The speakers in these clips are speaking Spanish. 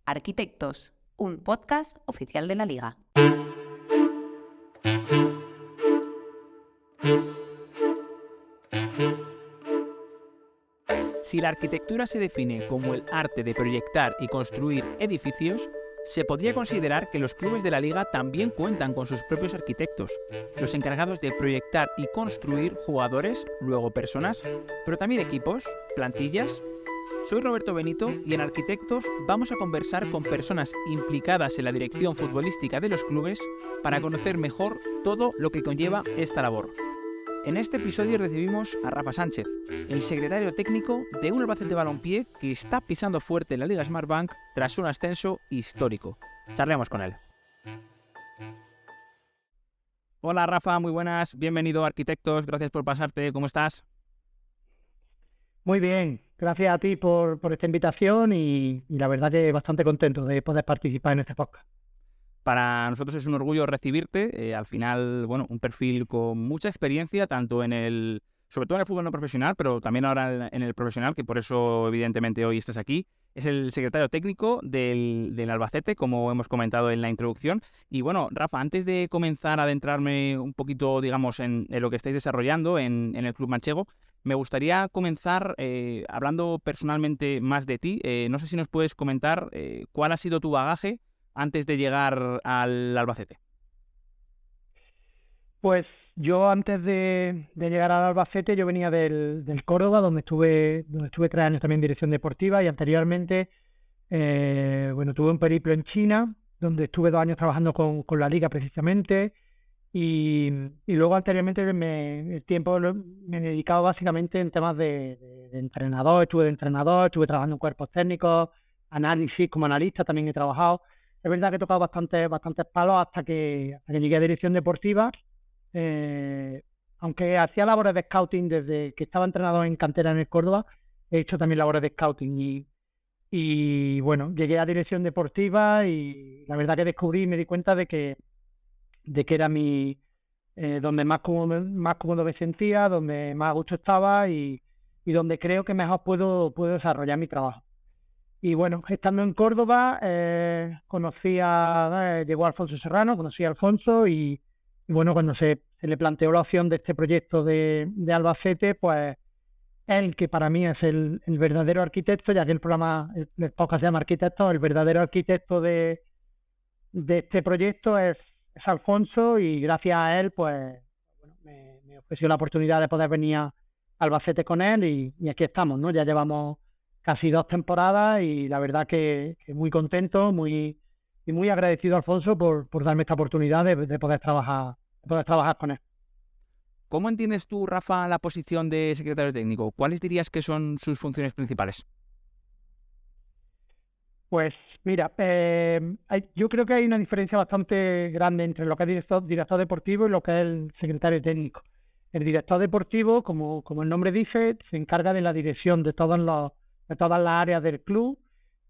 Arquitectos, un podcast oficial de la Liga. Si la arquitectura se define como el arte de proyectar y construir edificios, se podría considerar que los clubes de la Liga también cuentan con sus propios arquitectos, los encargados de proyectar y construir jugadores, luego personas, pero también equipos, plantillas. Soy Roberto Benito y en Arquitectos vamos a conversar con personas implicadas en la dirección futbolística de los clubes para conocer mejor todo lo que conlleva esta labor. En este episodio recibimos a Rafa Sánchez, el secretario técnico de un Albacete Balompié que está pisando fuerte en la Liga Smartbank tras un ascenso histórico. Charlemos con él. Hola Rafa, muy buenas, bienvenido a Arquitectos, gracias por pasarte, ¿cómo estás? Muy bien, gracias a ti por esta invitación y la verdad que bastante contento de poder participar en este podcast. Para nosotros es un orgullo recibirte, al final, bueno, un perfil con mucha experiencia, tanto sobre todo en el fútbol no profesional, pero también ahora en el profesional, que por eso evidentemente hoy estás aquí. Es el secretario técnico del Albacete, como hemos comentado en la introducción. Y bueno, Rafa, antes de comenzar a adentrarme un poquito, digamos, en lo que estáis desarrollando en el Club Manchego, me gustaría comenzar hablando personalmente más de ti. No sé si nos puedes comentar cuál ha sido tu bagaje antes de llegar al Albacete. Pues yo antes de llegar al Albacete, yo venía del Córdoba, donde estuve 3 años también en dirección deportiva y anteriormente, tuve un periplo en China, donde estuve 2 años trabajando con la Liga precisamente y luego anteriormente el tiempo me he dedicado básicamente en temas de entrenador, estuve trabajando en cuerpos técnicos, análisis, como analista también he trabajado. Es verdad que he tocado bastantes palos hasta que llegué a dirección deportiva. Aunque hacía labores de scouting desde que estaba entrenador en cantera en el Córdoba, he hecho también labores de scouting y bueno, llegué a dirección deportiva y la verdad que descubrí y me di cuenta de que era donde más cómodo me sentía, donde más a gusto estaba y donde creo que mejor puedo desarrollar mi trabajo. Y bueno, estando en Córdoba, llegó Alfonso Serrano, conocí a Alfonso y bueno, cuando se le planteó la opción de este proyecto de Albacete, pues él, que para mí es el verdadero arquitecto, ya que el podcast se llama Arquitectos, el verdadero arquitecto de este proyecto es Alfonso y gracias a él, pues bueno, me ofreció la oportunidad de poder venir a Albacete con él y aquí estamos, ¿no? Ya llevamos casi 2 temporadas y la verdad que muy contento, muy agradecido a Alfonso por darme esta oportunidad de poder trabajar con él. ¿Cómo entiendes tú, Rafa, la posición de secretario técnico? ¿Cuáles dirías que son sus funciones principales? Pues mira, yo creo que hay una diferencia bastante grande entre lo que es director deportivo y lo que es el secretario técnico. El director deportivo, como el nombre dice, se encarga de la dirección de todas las áreas del club.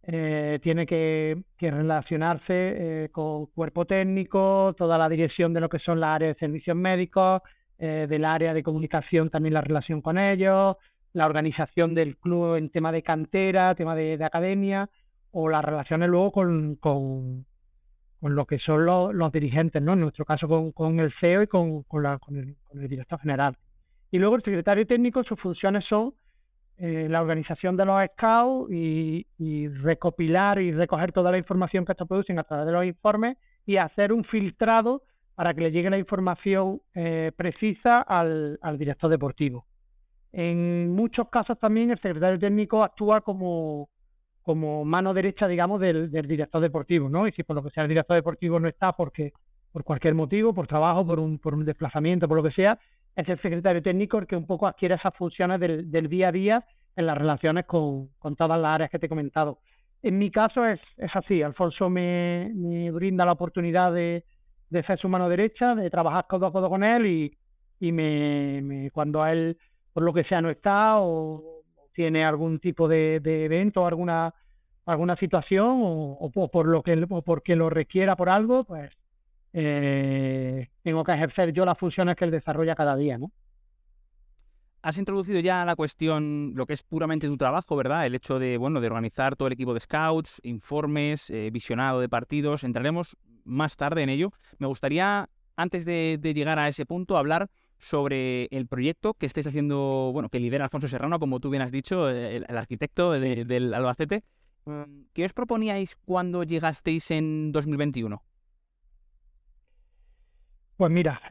Tiene que relacionarse con cuerpo técnico, toda la dirección de lo que son las áreas de servicios médicos, del área de comunicación también la relación con ellos, la organización del club en tema de cantera, tema de academia, o las relaciones luego con lo que son los dirigentes, ¿no? En nuestro caso con el CEO y con el director general. Y luego el secretario técnico, sus funciones son la organización de los scouts y recopilar y recoger toda la información que estos producen a través de los informes y hacer un filtrado para que le llegue la información precisa al director deportivo. En muchos casos también el secretario técnico actúa como mano derecha, digamos, del director deportivo, ¿no? Y si por lo que sea el director deportivo no está por cualquier motivo, por trabajo, por un desplazamiento, por lo que sea, es el secretario técnico el que un poco adquiere esas funciones del día a día en las relaciones con todas las áreas que te he comentado. En mi caso es así, Alfonso me brinda la oportunidad de ser su mano derecha, de trabajar codo a codo con él y cuando él, por lo que sea, no está o tiene algún tipo de evento o alguna situación o porque lo requiera por algo, pues tengo que ejercer yo las funciones que él desarrolla cada día, ¿no? has introducido ya la cuestión, lo que es puramente tu trabajo, ¿verdad? El hecho de, bueno, de organizar todo el equipo de scouts, informes, visionado de partidos. Entraremos más tarde en ello. Me gustaría, antes de llegar a ese punto, hablar sobre el proyecto que estáis haciendo, bueno, que lidera Alfonso Serrano, como tú bien has dicho, el arquitecto del Albacete. ¿Qué os proponíais cuando llegasteis en 2021? Pues mira,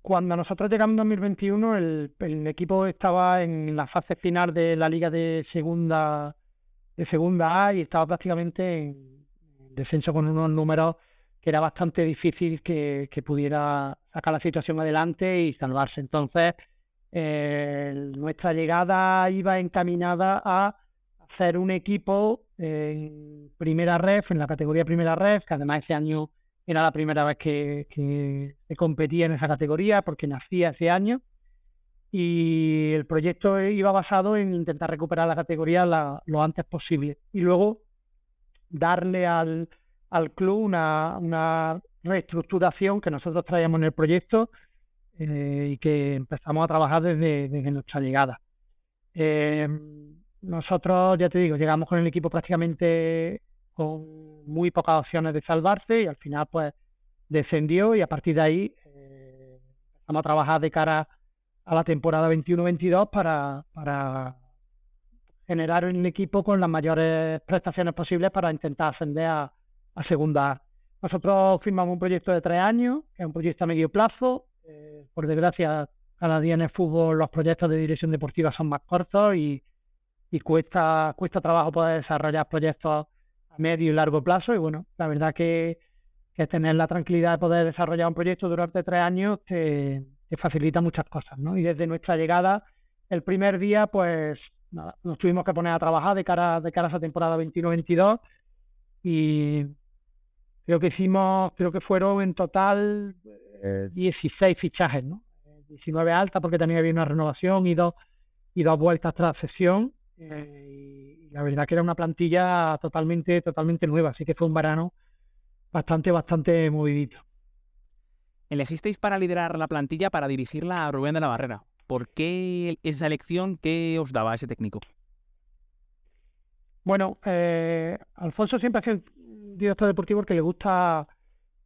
cuando nosotros llegamos en 2021, el equipo estaba en la fase final de la liga de segunda A y estaba prácticamente en descenso con unos números que era bastante difícil que pudiera sacar la situación adelante y salvarse. Entonces, nuestra llegada iba encaminada a hacer un equipo en primera ref, en la categoría primera ref, que además ese año era la primera vez que se competía en esa categoría porque nacía ese año. Y el proyecto iba basado en intentar recuperar la categoría lo antes posible y luego darle al club una reestructuración que nosotros traíamos en el proyecto y que empezamos a trabajar desde nuestra llegada. Nosotros, ya te digo, llegamos con el equipo prácticamente con muy pocas opciones de salvarse y al final pues descendió y a partir de ahí empezamos a trabajar de cara a la temporada 21-22 para generar un equipo con las mayores prestaciones posibles para intentar ascender a segunda A. Nosotros firmamos un proyecto de 3 años, que es un proyecto a medio plazo. Por desgracia, cada día en el fútbol los proyectos de dirección deportiva son más cortos y cuesta trabajo poder desarrollar proyectos a medio y largo plazo. Y bueno, la verdad que tener la tranquilidad de poder desarrollar un proyecto durante 3 años te facilita muchas cosas, ¿no? Y desde nuestra llegada, el primer día, pues nada, nos tuvimos que poner a trabajar de cara a esa temporada 21-22 y creo que fueron en total 16 fichajes, ¿no? 19 altas porque también había una renovación y dos vueltas tras cesión. Y la verdad que era una plantilla totalmente nueva, así que fue un verano bastante movidito. Elegisteis para liderar la plantilla, para dirigirla a Rubén de la Barrera. ¿Por qué esa elección? ¿Qué os daba ese técnico? Bueno, Alfonso siempre ha sido un director deportivo que le gusta,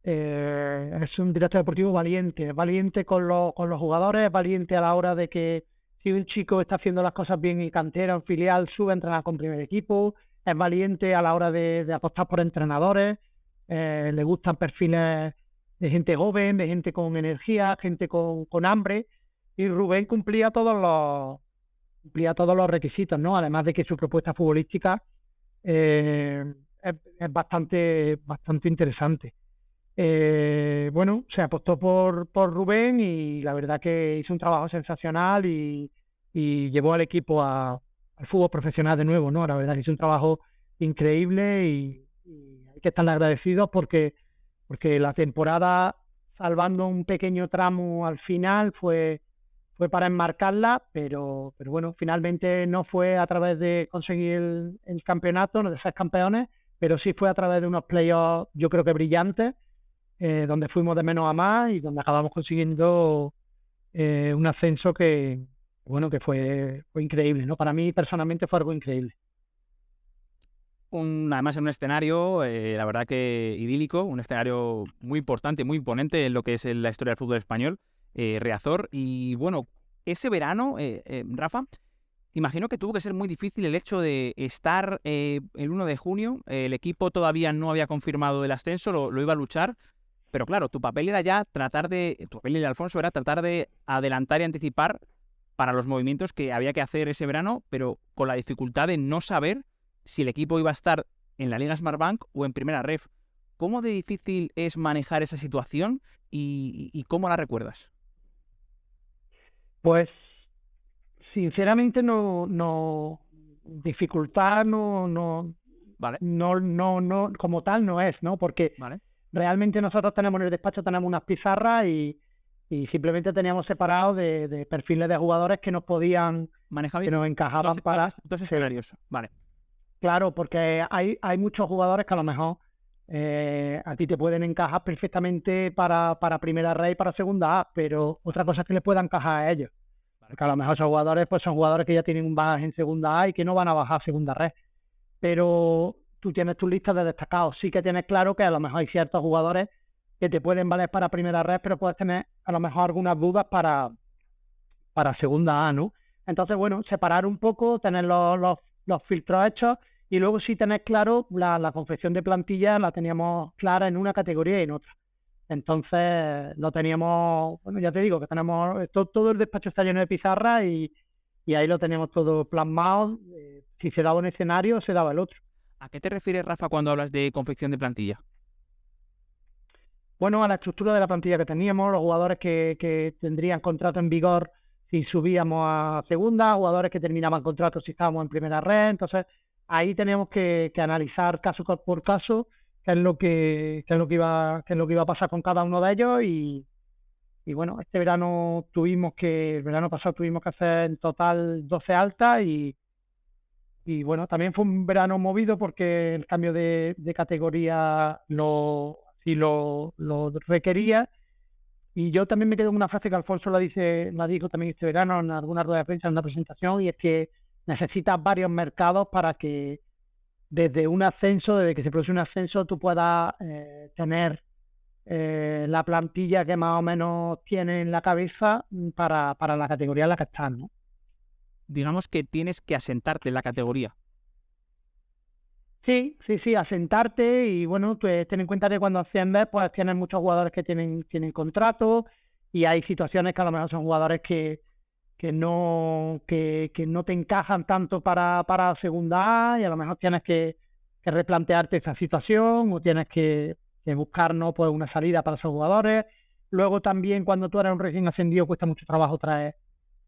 es un director deportivo valiente con los jugadores, valiente a la hora de que si un chico está haciendo las cosas bien en cantera, en filial, sube a entrenar con primer equipo, es valiente a la hora de apostar por entrenadores, le gustan perfiles de gente joven, de gente con energía, gente con hambre, y Rubén cumplía todos los requisitos, ¿no? Además de que su propuesta futbolística es bastante interesante. Bueno, se apostó por Rubén y la verdad que hizo un trabajo sensacional y llevó al equipo al fútbol profesional de nuevo, ¿no? La verdad que hizo un trabajo increíble y hay que estarle agradecidos porque la temporada, salvando un pequeño tramo al final, fue para enmarcarla, pero bueno, finalmente no fue a través de conseguir el campeonato, no de ser campeones, pero sí fue a través de unos playoffs, yo creo que brillantes, donde fuimos de menos a más y donde acabamos consiguiendo un ascenso que fue increíble, ¿no? Para mí personalmente fue algo increíble. Además en un escenario, la verdad que idílico, un escenario muy importante, muy imponente en lo que es la historia del fútbol español, Riazor. Y bueno, ese verano, Rafa, imagino que tuvo que ser muy difícil el hecho de estar el 1 de junio, el equipo todavía no había confirmado el ascenso, lo iba a luchar, pero claro, tu papel y de Alfonso era tratar de adelantar y anticipar para los movimientos que había que hacer ese verano, pero con la dificultad de no saber si el equipo iba a estar en la Liga Smartbank o en Primera Ref. ¿Cómo de difícil es manejar esa situación y cómo la recuerdas? Pues sinceramente dificultad Vale. no como tal no es, ¿no? Porque Vale. realmente nosotros tenemos en el despacho unas pizarras y simplemente teníamos separados de perfiles de jugadores que nos podían, que nos encajaban para dos escenarios. Vale. Claro, porque hay muchos jugadores que a lo mejor a ti te pueden encajar perfectamente para Primera Ref y para Segunda A, pero otra cosa es que les pueda encajar a ellos. Porque a lo mejor esos jugadores pues son jugadores que ya tienen un bagaje en segunda A y que no van a bajar a segunda red. Pero tú tienes tu lista de destacados. Sí que tienes claro que a lo mejor hay ciertos jugadores que te pueden valer para primera red, pero puedes tener a lo mejor algunas dudas para segunda A, ¿no? Entonces, bueno, separar un poco, tener los filtros hechos y luego sí tener claro la confección de plantilla la teníamos clara en una categoría y en otra. Entonces, lo teníamos, bueno, ya te digo que tenemos todo el despacho está lleno de pizarra y ahí lo teníamos todo plasmado. Si se daba un escenario, se daba el otro. ¿A qué te refieres, Rafa, cuando hablas de confección de plantilla? Bueno, a la estructura de la plantilla que teníamos, los jugadores que tendrían contrato en vigor si subíamos a segunda, jugadores que terminaban contrato si estábamos en primera red. Entonces, ahí teníamos que analizar caso por caso qué es lo que iba a pasar con cada uno de ellos y bueno, el verano pasado tuvimos que hacer en total 12 altas y bueno, también fue un verano movido porque el cambio de categoría sí lo requería. Y yo también me quedo con una frase que Alfonso la dijo también este verano en alguna rueda de prensa, en una presentación, y es que necesitas varios mercados para que desde que se produce un ascenso, tú puedas tener la plantilla que más o menos tienes en la cabeza para la categoría en la que estás, ¿no? Digamos que tienes que asentarte en la categoría. Sí, asentarte y bueno, pues ten en cuenta que cuando asciendes pues tienes muchos jugadores que tienen contrato y hay situaciones que a lo mejor son jugadores que no te encajan tanto para segunda A y a lo mejor tienes que replantearte esa situación o tienes que buscar, ¿no?, pues una salida para esos jugadores. Luego también cuando tú eres un recién ascendido cuesta mucho trabajo traer.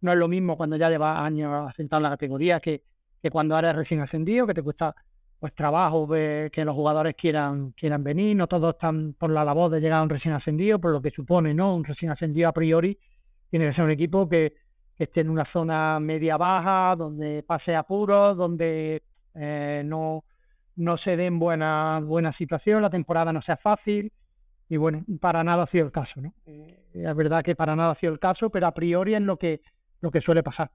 No es lo mismo cuando ya llevas años asentado en la categoría que cuando eres recién ascendido, que te cuesta pues trabajo que los jugadores quieran venir. No todos están por la labor de llegar a un recién ascendido, por lo que supone, ¿no? Un recién ascendido a priori tiene que ser un equipo que esté en una zona media-baja, donde pase apuros, donde no se den buena situación, la temporada no sea fácil. Y bueno, para nada ha sido el caso, ¿no? Es verdad que para nada ha sido el caso, pero a priori es lo que suele pasar.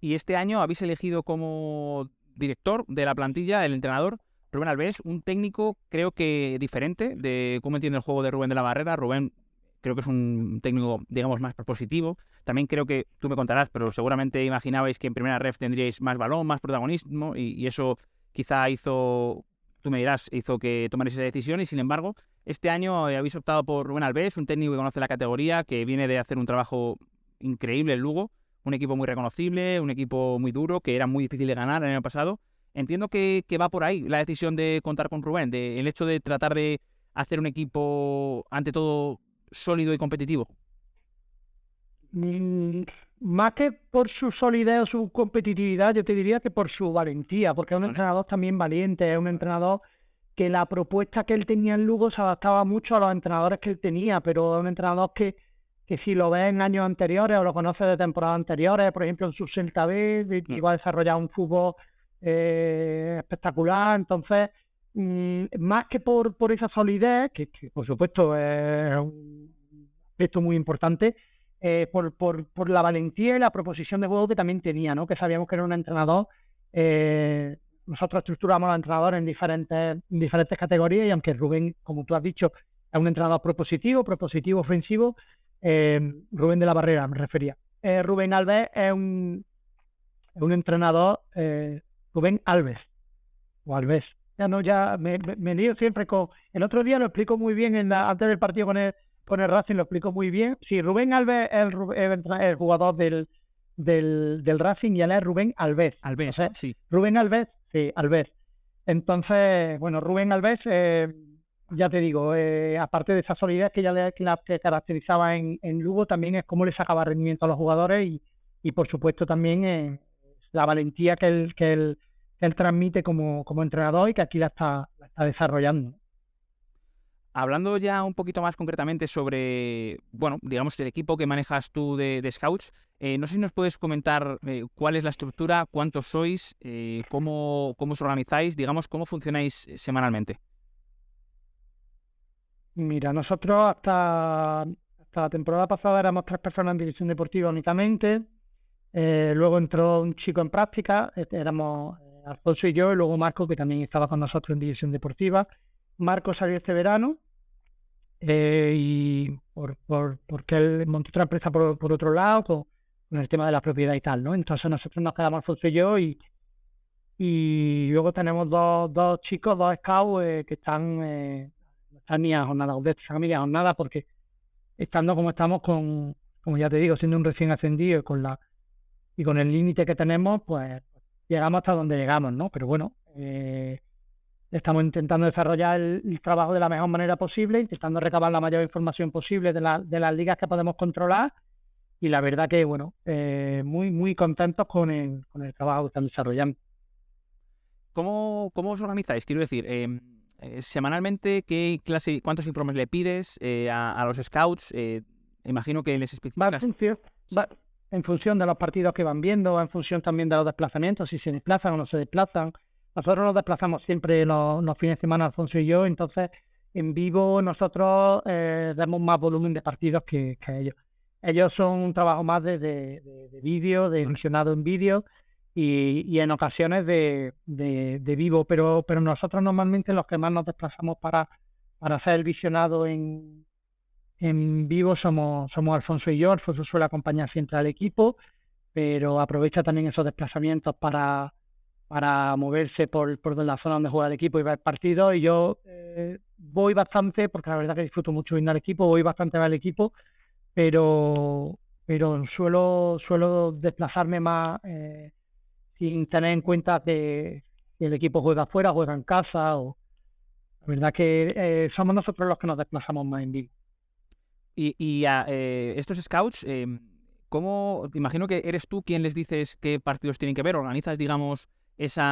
Y este año habéis elegido como director de la plantilla, el entrenador, Rubén Albés, un técnico creo que diferente de cómo entiende el juego de Rubén de la Barrera. Rubén creo que es un técnico, digamos, más propositivo. También creo que, tú me contarás, pero seguramente imaginabais que en primera ref tendríais más balón, más protagonismo y eso quizá hizo, tú me dirás, hizo que tomarais esa decisión y sin embargo, este año habéis optado por Rubén Albés, un técnico que conoce la categoría, que viene de hacer un trabajo increíble en Lugo, un equipo muy reconocible, un equipo muy duro, que era muy difícil de ganar el año pasado. Entiendo que va por ahí la decisión de contar con Rubén, el hecho de tratar de hacer un equipo, ante todo, sólido y competitivo. Más que por su solidez o su competitividad, yo te diría que por su valentía, porque es un entrenador también valiente, es un entrenador que la propuesta que él tenía en Lugo se adaptaba mucho a los entrenadores que él tenía, pero es un entrenador que si lo ves en años anteriores o lo conoces de temporadas anteriores, por ejemplo en su Celta B, iba a desarrollar un fútbol espectacular. Entonces, más que por esa solidez, que por supuesto es un aspecto muy importante, por la valentía y la proposición de juego que también tenía, ¿no? Que sabíamos que era un entrenador. Nosotros estructuramos a los entrenadores en diferentes categorías y aunque Rubén, como tú has dicho, es un entrenador propositivo ofensivo, Rubén de la Barrera me refería. Rubén Alves es un entrenador, Rubén Alves, o Alves. Ya me lío siempre con... El otro día lo explico muy bien antes del partido con el Racing, lo explico muy bien. Sí, Rubén Alves es el jugador del Racing y él es Rubén Alves. Alves, entonces, sí. Rubén Alves, sí, Alves. Entonces, bueno, Rubén Alves, ya te digo, aparte de esa solidez que ya le caracterizaba en Lugo, también es cómo le sacaba rendimiento a los jugadores y por supuesto también la valentía que él transmite como entrenador y que aquí la está desarrollando. Hablando ya un poquito más concretamente sobre, bueno, digamos, el equipo que manejas tú de scouts, no sé si nos puedes comentar cuál es la estructura, cuántos sois, cómo os organizáis, digamos, cómo funcionáis semanalmente. Mira, nosotros hasta Hasta la temporada pasada éramos 3 personas en dirección deportiva únicamente. Luego entró un chico en práctica, éramos Alfonso y yo, y luego Marco, que también estaba con nosotros en dirección deportiva. Marco salió este verano y porque él montó otra empresa por otro lado con el tema de la propiedad y tal, ¿no? Entonces nosotros nos quedamos Alfonso y yo y luego tenemos dos chicos, 2 scouts que no están ni a jornada, están a media jornada porque estando como estamos como ya te digo, siendo un recién ascendido y con el límite que tenemos, pues llegamos hasta donde llegamos, ¿no? Pero bueno, estamos intentando desarrollar el trabajo de la mejor manera posible, intentando recabar la mayor información posible de las ligas que podemos controlar y la verdad que, bueno, muy, muy contentos con el trabajo que están desarrollando. ¿Cómo os organizáis? Quiero decir, semanalmente, ¿cuántos informes le pides a los scouts? Imagino que les especificas... Va en función de los partidos que van viendo, en función también de los desplazamientos, si se desplazan o no se desplazan. Nosotros nos desplazamos siempre los fines de semana, Alfonso y yo, entonces en vivo nosotros damos más volumen de partidos que ellos. Ellos son un trabajo más de vídeo, de visionado en vídeo y en ocasiones de vivo, pero nosotros normalmente los que más nos desplazamos para hacer el visionado en vivo somos Alfonso y yo. Alfonso suele acompañar siempre al equipo, pero aprovecha también esos desplazamientos para moverse por la zona donde juega el equipo y ver partidos. Y yo voy bastante, porque la verdad que disfruto mucho viendo al equipo, voy bastante a ver el equipo, pero suelo desplazarme más sin tener en cuenta que el equipo juega afuera, juega en casa. La verdad que somos nosotros los que nos desplazamos más en vivo. Y a estos scouts, imagino que eres tú quien les dices qué partidos tienen que ver, organizas, digamos, ese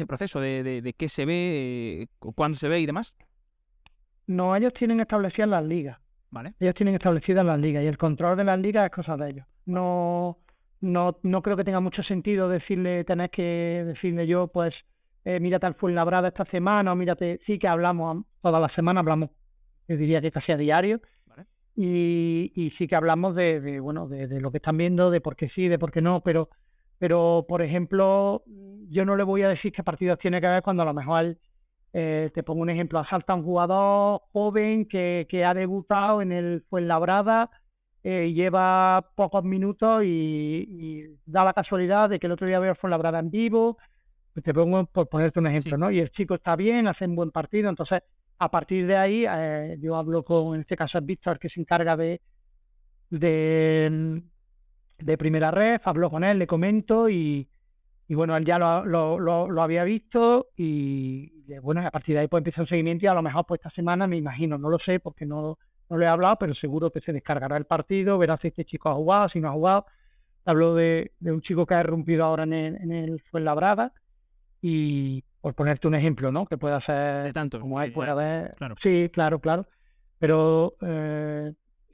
proceso de qué se ve, cuándo se ve y demás. No, ellos tienen establecidas las ligas. Vale. Ellos tienen establecidas las ligas y el control de las ligas es cosa de ellos. No creo que tenga mucho sentido tener que decirle yo, pues, mírate al Fuenlabrada esta semana, o mírate, sí que hablamos, toda la semana hablamos, yo diría que casi a diario, ¿vale? Y sí que hablamos de lo que están viendo, de por qué sí, de por qué no, pero por ejemplo, yo no le voy a decir qué partidos tiene que ver cuando a lo mejor, te pongo un ejemplo, asalta a un jugador joven que ha debutado en el Fuenlabrada, lleva pocos minutos y da la casualidad de que el otro día veo el Fuenlabrada en vivo, pues te pongo por ponerte un ejemplo, Sí. ¿no? Y el chico está bien, hace un buen partido, entonces a partir de ahí yo hablo en este caso es Víctor, que se encarga de primera ref, hablo con él, le comento y bueno, él ya lo había visto y bueno, a partir de ahí pues empieza un seguimiento y a lo mejor pues esta semana me imagino, no lo sé porque no lo he hablado, pero seguro que se descargará el partido, verá si este chico ha jugado, si no ha jugado. Hablo de un chico que ha irrumpido ahora en el Fuenlabrada y por ponerte un ejemplo, ¿no? Que pueda ser De tantos. como hay puede haber. Claro. Sí, claro. Pero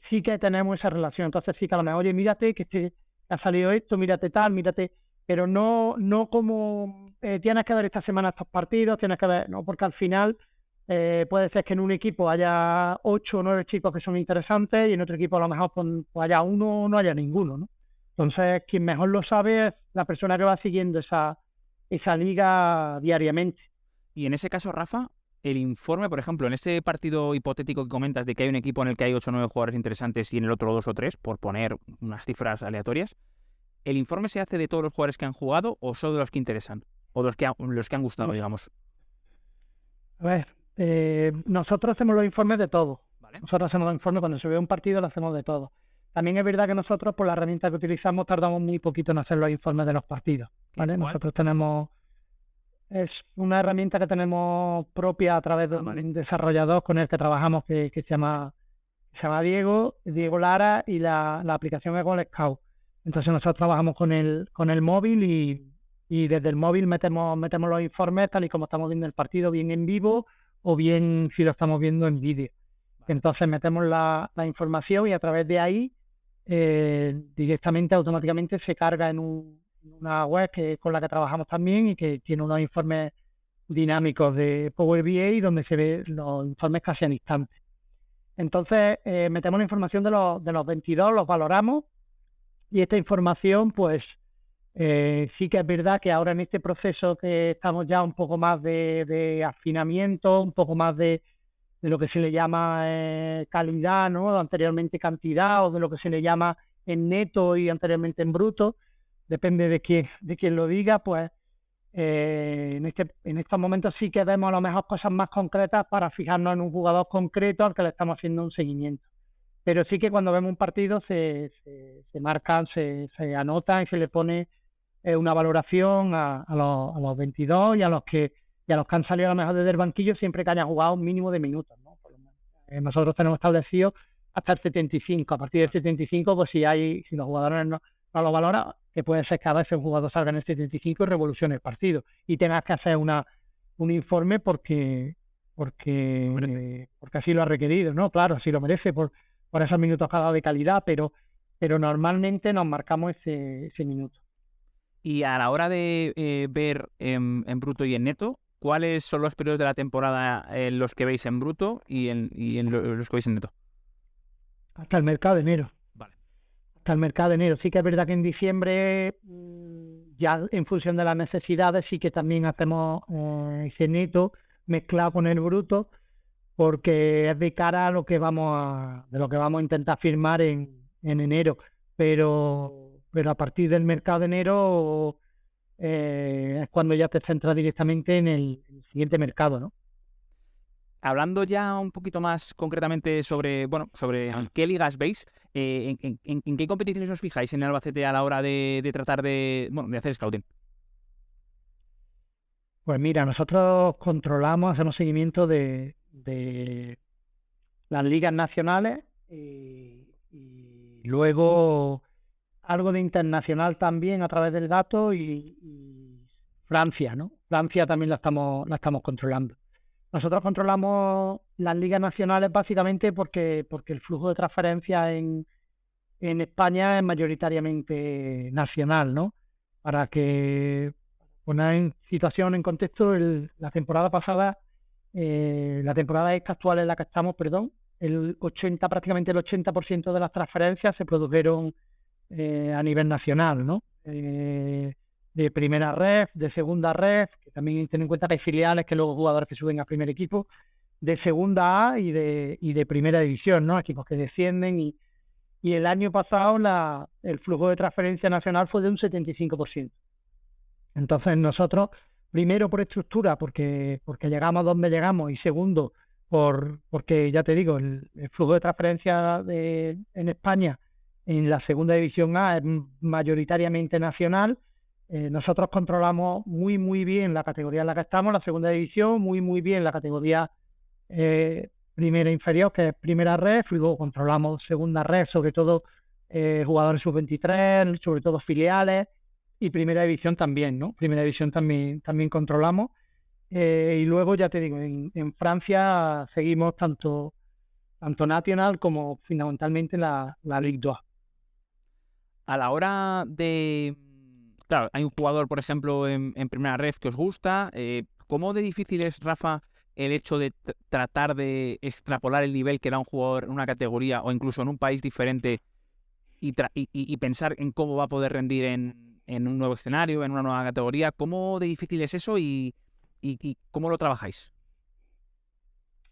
sí que tenemos esa relación. Entonces sí que a lo mejor, oye, mírate que ha salido esto, mírate tal, mírate. Pero no como tienes que ver esta semana estos partidos, tienes que ver, no, porque al final puede ser que en un equipo haya 8 o 9 chicos que son interesantes y en otro equipo a lo mejor pues haya uno o no haya ninguno, ¿no? Entonces, quien mejor lo sabe es la persona que va siguiendo esa liga diariamente. Y en ese caso, Rafa, el informe, por ejemplo, en ese partido hipotético que comentas de que hay un equipo en el que hay 8 o 9 jugadores interesantes y en el otro 2 o 3, por poner unas cifras aleatorias, ¿el informe se hace de todos los jugadores que han jugado o solo de los que interesan? O de los que han gustado, digamos. A ver, nosotros hacemos los informes de todo. ¿Vale? Nosotros hacemos los informes cuando se ve un partido, lo hacemos de todo. También es verdad que nosotros, por la herramienta que utilizamos, tardamos muy poquito en hacer los informes de los partidos, ¿vale? Nosotros es una herramienta que tenemos propia a través de un desarrollador con el que trabajamos que se llama Diego Lara, y la aplicación es Goal Scout. Entonces nosotros trabajamos con el móvil y desde el móvil metemos los informes tal y como estamos viendo el partido, bien en vivo o bien si lo estamos viendo en vídeo. Entonces metemos la información y a través de ahí directamente, automáticamente se carga en una web con la que trabajamos también y que tiene unos informes dinámicos de Power BI donde se ve los informes casi al instante. Entonces, metemos la información de los 22, los valoramos, y esta información, pues, sí que es verdad que ahora en este proceso que estamos ya un poco más de afinamiento, un poco más de lo que se le llama calidad, ¿no? Anteriormente cantidad, o de lo que se le llama en neto y anteriormente en bruto, depende de quién lo diga, pues en estos momentos sí que vemos a lo mejor cosas más concretas para fijarnos en un jugador concreto al que le estamos haciendo un seguimiento. Pero sí que cuando vemos un partido se marcan, se anotan y se le pone una valoración a los 22 y a los que han salido a lo mejor desde el banquillo siempre que hayan jugado un mínimo de minutos, ¿no? Por lo menos. Nosotros tenemos establecido hasta el 75. A partir del 75, pues si los jugadores no lo valoran, que puede ser que a veces un jugador salga en el 75 y revolucione el partido y tengas que hacer un informe porque así lo ha requerido, ¿no? Claro, así lo merece por esos minutos cada de calidad, pero normalmente nos marcamos ese minuto. Y a la hora de ver en bruto y en neto, ¿cuáles son los periodos de la temporada en los que veis en bruto y en los que veis en neto? Hasta el mercado de enero. Vale. Hasta el mercado de enero. Sí que es verdad que en diciembre, ya en función de las necesidades, sí que también hacemos ese neto mezclado con el bruto, porque es de cara a lo que vamos a intentar firmar en enero. Pero a partir del mercado de enero es cuando ya te centras directamente en el siguiente mercado, ¿no? Hablando ya un poquito más concretamente sobre qué ligas veis, ¿en qué competiciones os fijáis en el Albacete a la hora de tratar de hacer scouting? Pues mira, nosotros hacemos seguimiento de las ligas nacionales y luego algo de internacional también a través del dato y Francia, ¿no? Francia también la estamos controlando. Nosotros controlamos las ligas nacionales básicamente porque el flujo de transferencias en España es mayoritariamente nacional, ¿no? Para que poner en situación, en contexto, la temporada pasada, la temporada esta actual en la que estamos, perdón, prácticamente el 80% de las transferencias se produjeron a nivel nacional, ¿no? De primera ref, de segunda ref, que también ten en cuenta que hay filiales que luego jugadores que suben a primer equipo, de segunda A y de primera división, ¿no? Equipos que descienden y el año pasado el flujo de transferencia nacional fue de un 75%. Entonces nosotros, primero por estructura, porque llegamos donde llegamos, y segundo, porque ya te digo, el flujo de transferencia en España en la segunda división A es mayoritariamente nacional. Nosotros controlamos muy, muy bien la categoría en la que estamos, la segunda división, muy, muy bien la categoría primera inferior, que es primera ref, y luego controlamos segunda ref, sobre todo jugadores sub-23, sobre todo filiales, y primera división también, ¿no? Primera división también controlamos. Y luego, ya te digo, en Francia seguimos tanto National como fundamentalmente la Ligue 2. A la hora de... Claro, hay un jugador, por ejemplo, en primera ref que os gusta. ¿Cómo de difícil es, Rafa, el hecho de tratar de extrapolar el nivel que da un jugador en una categoría o incluso en un país diferente y pensar en cómo va a poder rendir en un nuevo escenario, en una nueva categoría? ¿Cómo de difícil es eso y cómo lo trabajáis?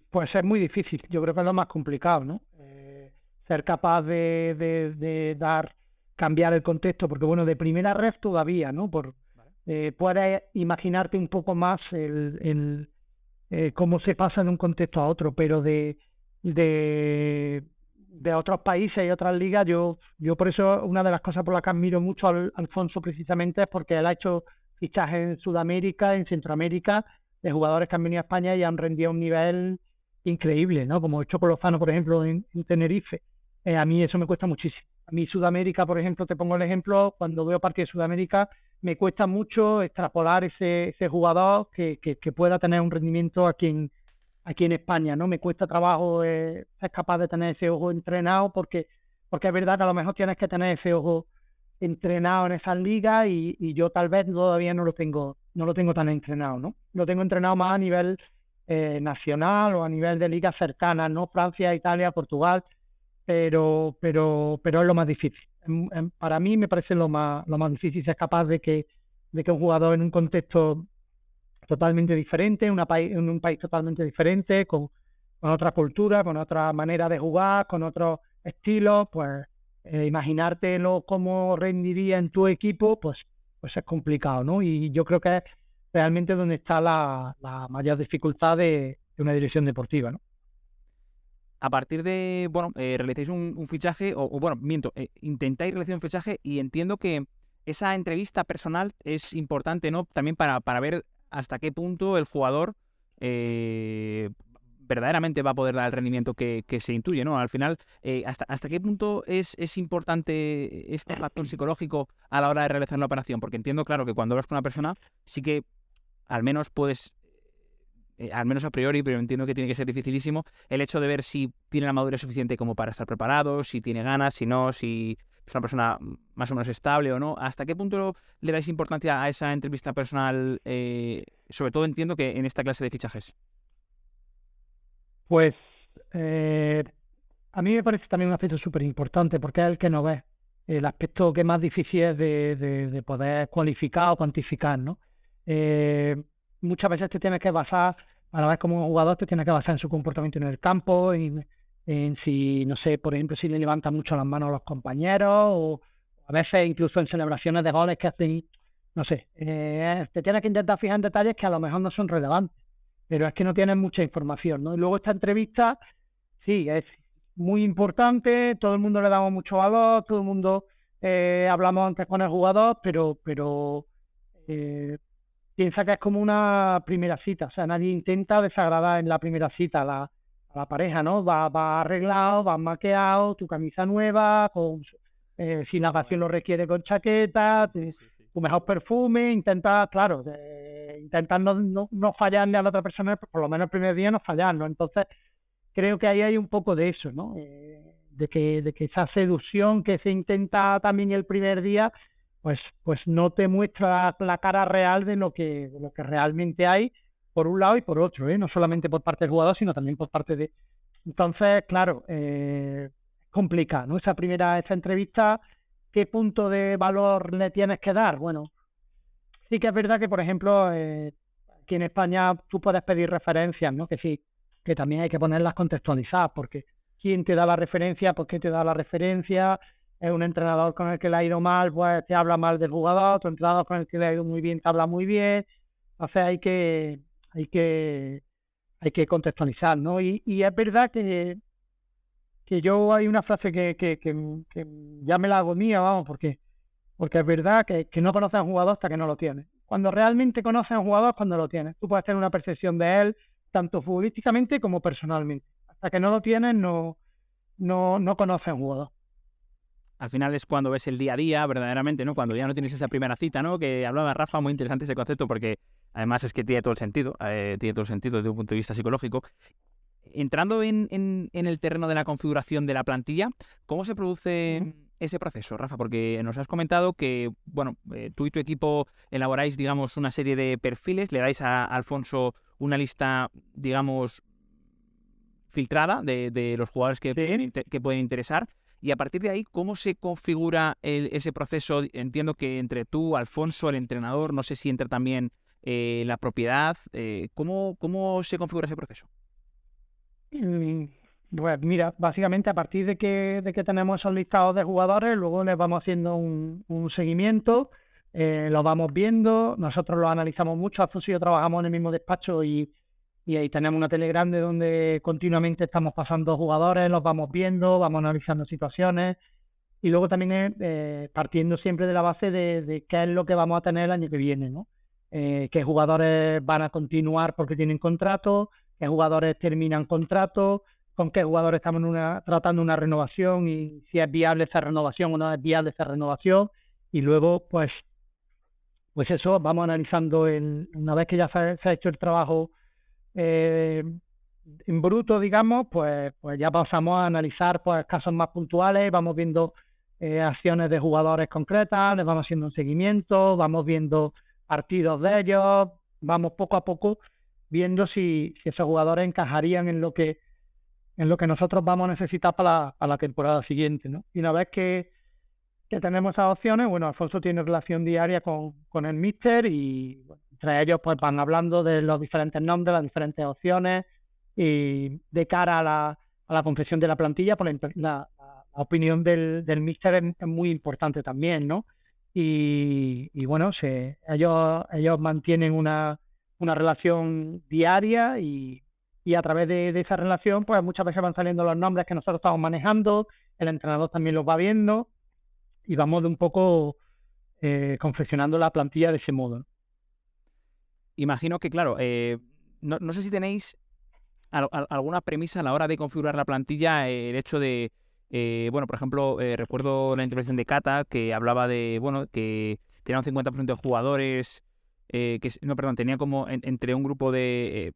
Pues es muy difícil, yo creo que es lo más complicado, ¿no? Ser capaz de cambiar el contexto, porque bueno, de primera ref todavía, ¿no? Puedes imaginarte un poco más cómo se pasa de un contexto a otro, pero de otros países y otras ligas, yo por eso una de las cosas por las que admiro mucho a Alfonso precisamente es porque él ha hecho fichajes en Sudamérica, en Centroamérica, de jugadores que han venido a España y han rendido a un nivel increíble, ¿no? Como Choco Lozano, por ejemplo, en Tenerife. A mí eso me cuesta muchísimo. A mí Sudamérica, por ejemplo, te pongo el ejemplo, cuando veo partidos de Sudamérica, me cuesta mucho extrapolar ese jugador que pueda tener un rendimiento aquí en España, ¿no? Me cuesta trabajo ser capaz de tener ese ojo entrenado porque es verdad que a lo mejor tienes que tener ese ojo entrenado en esas ligas y yo tal vez todavía no lo tengo tan entrenado, ¿no? Lo tengo entrenado más a nivel nacional o a nivel de ligas cercanas, ¿no? Francia, Italia, Portugal, pero es lo más difícil. Para mí me parece lo más difícil, ser capaz de que un jugador en un contexto totalmente diferente, en un país totalmente diferente, con otra cultura, con otra manera de jugar, con otros estilos, pues imaginártelo cómo rendiría en tu equipo, pues es complicado, ¿no? Y yo creo que es realmente donde está la mayor dificultad de una dirección deportiva, ¿no? A partir de, realizáis un fichaje, intentáis realizar un fichaje y entiendo que esa entrevista personal es importante, ¿no? También para ver hasta qué punto el jugador verdaderamente va a poder dar el rendimiento que se intuye, ¿no? Al final, hasta qué punto es importante este factor psicológico a la hora de realizar una operación, porque entiendo, claro, que cuando hablas con una persona sí que al menos puedes... al menos a priori, pero entiendo que tiene que ser dificilísimo, el hecho de ver si tiene la madurez suficiente como para estar preparado, si tiene ganas, si no, si es una persona más o menos estable o no. ¿Hasta qué punto le dais importancia a esa entrevista personal? Sobre todo entiendo que en esta clase de fichajes. Pues a mí me parece también un aspecto súper importante porque es el que no ves, el aspecto que más difícil es de poder cualificar o cuantificar, ¿no? Muchas veces te tienes que basar, para ver como jugador, te tienes que basar en su comportamiento en el campo, en si, no sé, por ejemplo, si le levantan mucho las manos a los compañeros, o a veces incluso en celebraciones de goles que hacen, no sé, te tienes que intentar fijar en detalles que a lo mejor no son relevantes, pero es que no tienes mucha información, ¿no? Y luego esta entrevista, sí, es muy importante, todo el mundo le damos mucho valor, todo el mundo hablamos antes con el jugador, pero piensa que es como una primera cita, o sea, nadie intenta desagradar en la primera cita a la pareja, ¿no? Va arreglado, va maquillado, tu camisa nueva, si la ocasión lo requiere con chaqueta, tu mejor perfume, intenta, claro, intentar no fallarle a la otra persona, por lo menos el primer día no fallar, ¿no? Entonces, creo que ahí hay un poco de eso, ¿no? De que esa seducción que se intenta también el primer día, pues no te muestra la cara real de lo que realmente hay, por un lado y por otro, ¿eh? No solamente por parte del jugador, sino también por parte de... Entonces, claro, complica, ¿no? Esa entrevista, ¿qué punto de valor le tienes que dar? Bueno, sí que es verdad que, por ejemplo, aquí en España tú puedes pedir referencias, ¿no? Que sí, que también hay que ponerlas contextualizadas, porque ¿quién te da la referencia? ¿Por qué te da la referencia? Es un entrenador con el que le ha ido mal, pues te habla mal del jugador, otro entrenador con el que le ha ido muy bien, te habla muy bien. Entonces hay que contextualizar, ¿no? Y es verdad que yo hay una frase que ya me la hago mía, vamos, porque es verdad que no conoces a un jugador hasta que no lo tienes. Cuando realmente conoces a un jugador es cuando lo tienes. Tú puedes tener una percepción de él, tanto futbolísticamente como personalmente. Hasta que no lo tienes, no conoces a un jugador. Al final es cuando ves el día a día, verdaderamente, ¿no? Cuando ya no tienes esa primera cita, ¿no? Que hablaba Rafa, muy interesante ese concepto, porque además es que tiene todo el sentido desde un punto de vista psicológico. Entrando en el terreno de la configuración de la plantilla, ¿cómo se produce ese proceso, Rafa? Porque nos has comentado que, tú y tu equipo elaboráis, digamos, una serie de perfiles, le dais a Alfonso una lista, digamos, filtrada de los jugadores que pueden interesar. Y a partir de ahí, ¿cómo se configura ese proceso? Entiendo que entre tú, Alfonso, el entrenador, no sé si entra también la propiedad. ¿Cómo se configura ese proceso? Pues mira, básicamente a partir de que tenemos esos listados de jugadores, luego les vamos haciendo un seguimiento, los vamos viendo, nosotros los analizamos mucho. Alfonso y yo trabajamos en el mismo despacho y ahí tenemos una tele grande donde continuamente estamos pasando jugadores, los vamos viendo, vamos analizando situaciones, y luego también partiendo siempre de la base de qué es lo que vamos a tener el año que viene, ¿no? Qué jugadores van a continuar porque tienen contrato, qué jugadores terminan contrato, con qué jugadores estamos tratando una renovación y si es viable esa renovación o no es viable esa renovación. Y luego, pues eso, vamos analizando una vez que ya se ha hecho el trabajo en bruto, digamos, pues ya pasamos a analizar pues casos más puntuales, vamos viendo acciones de jugadores concretas, les vamos haciendo un seguimiento, vamos viendo partidos de ellos, vamos poco a poco viendo si esos jugadores encajarían en lo que nosotros vamos a necesitar para la temporada siguiente, ¿no? Y una vez que tenemos esas opciones, bueno, Alfonso tiene relación diaria con el míster y bueno, entre ellos pues van hablando de los diferentes nombres, las diferentes opciones y de cara a la confección de la plantilla, pues la opinión del míster es muy importante también, ¿no? Y bueno, ellos mantienen una relación diaria y a través de esa relación, pues muchas veces van saliendo los nombres que nosotros estamos manejando, el entrenador también los va viendo y vamos de un poco confeccionando la plantilla de ese modo, ¿no? Imagino que, claro, no sé si tenéis alguna premisa a la hora de configurar la plantilla, el hecho de, bueno, por ejemplo, recuerdo la intervención de Cata que hablaba de, bueno, que tenía un 50% de jugadores, tenía como entre un grupo de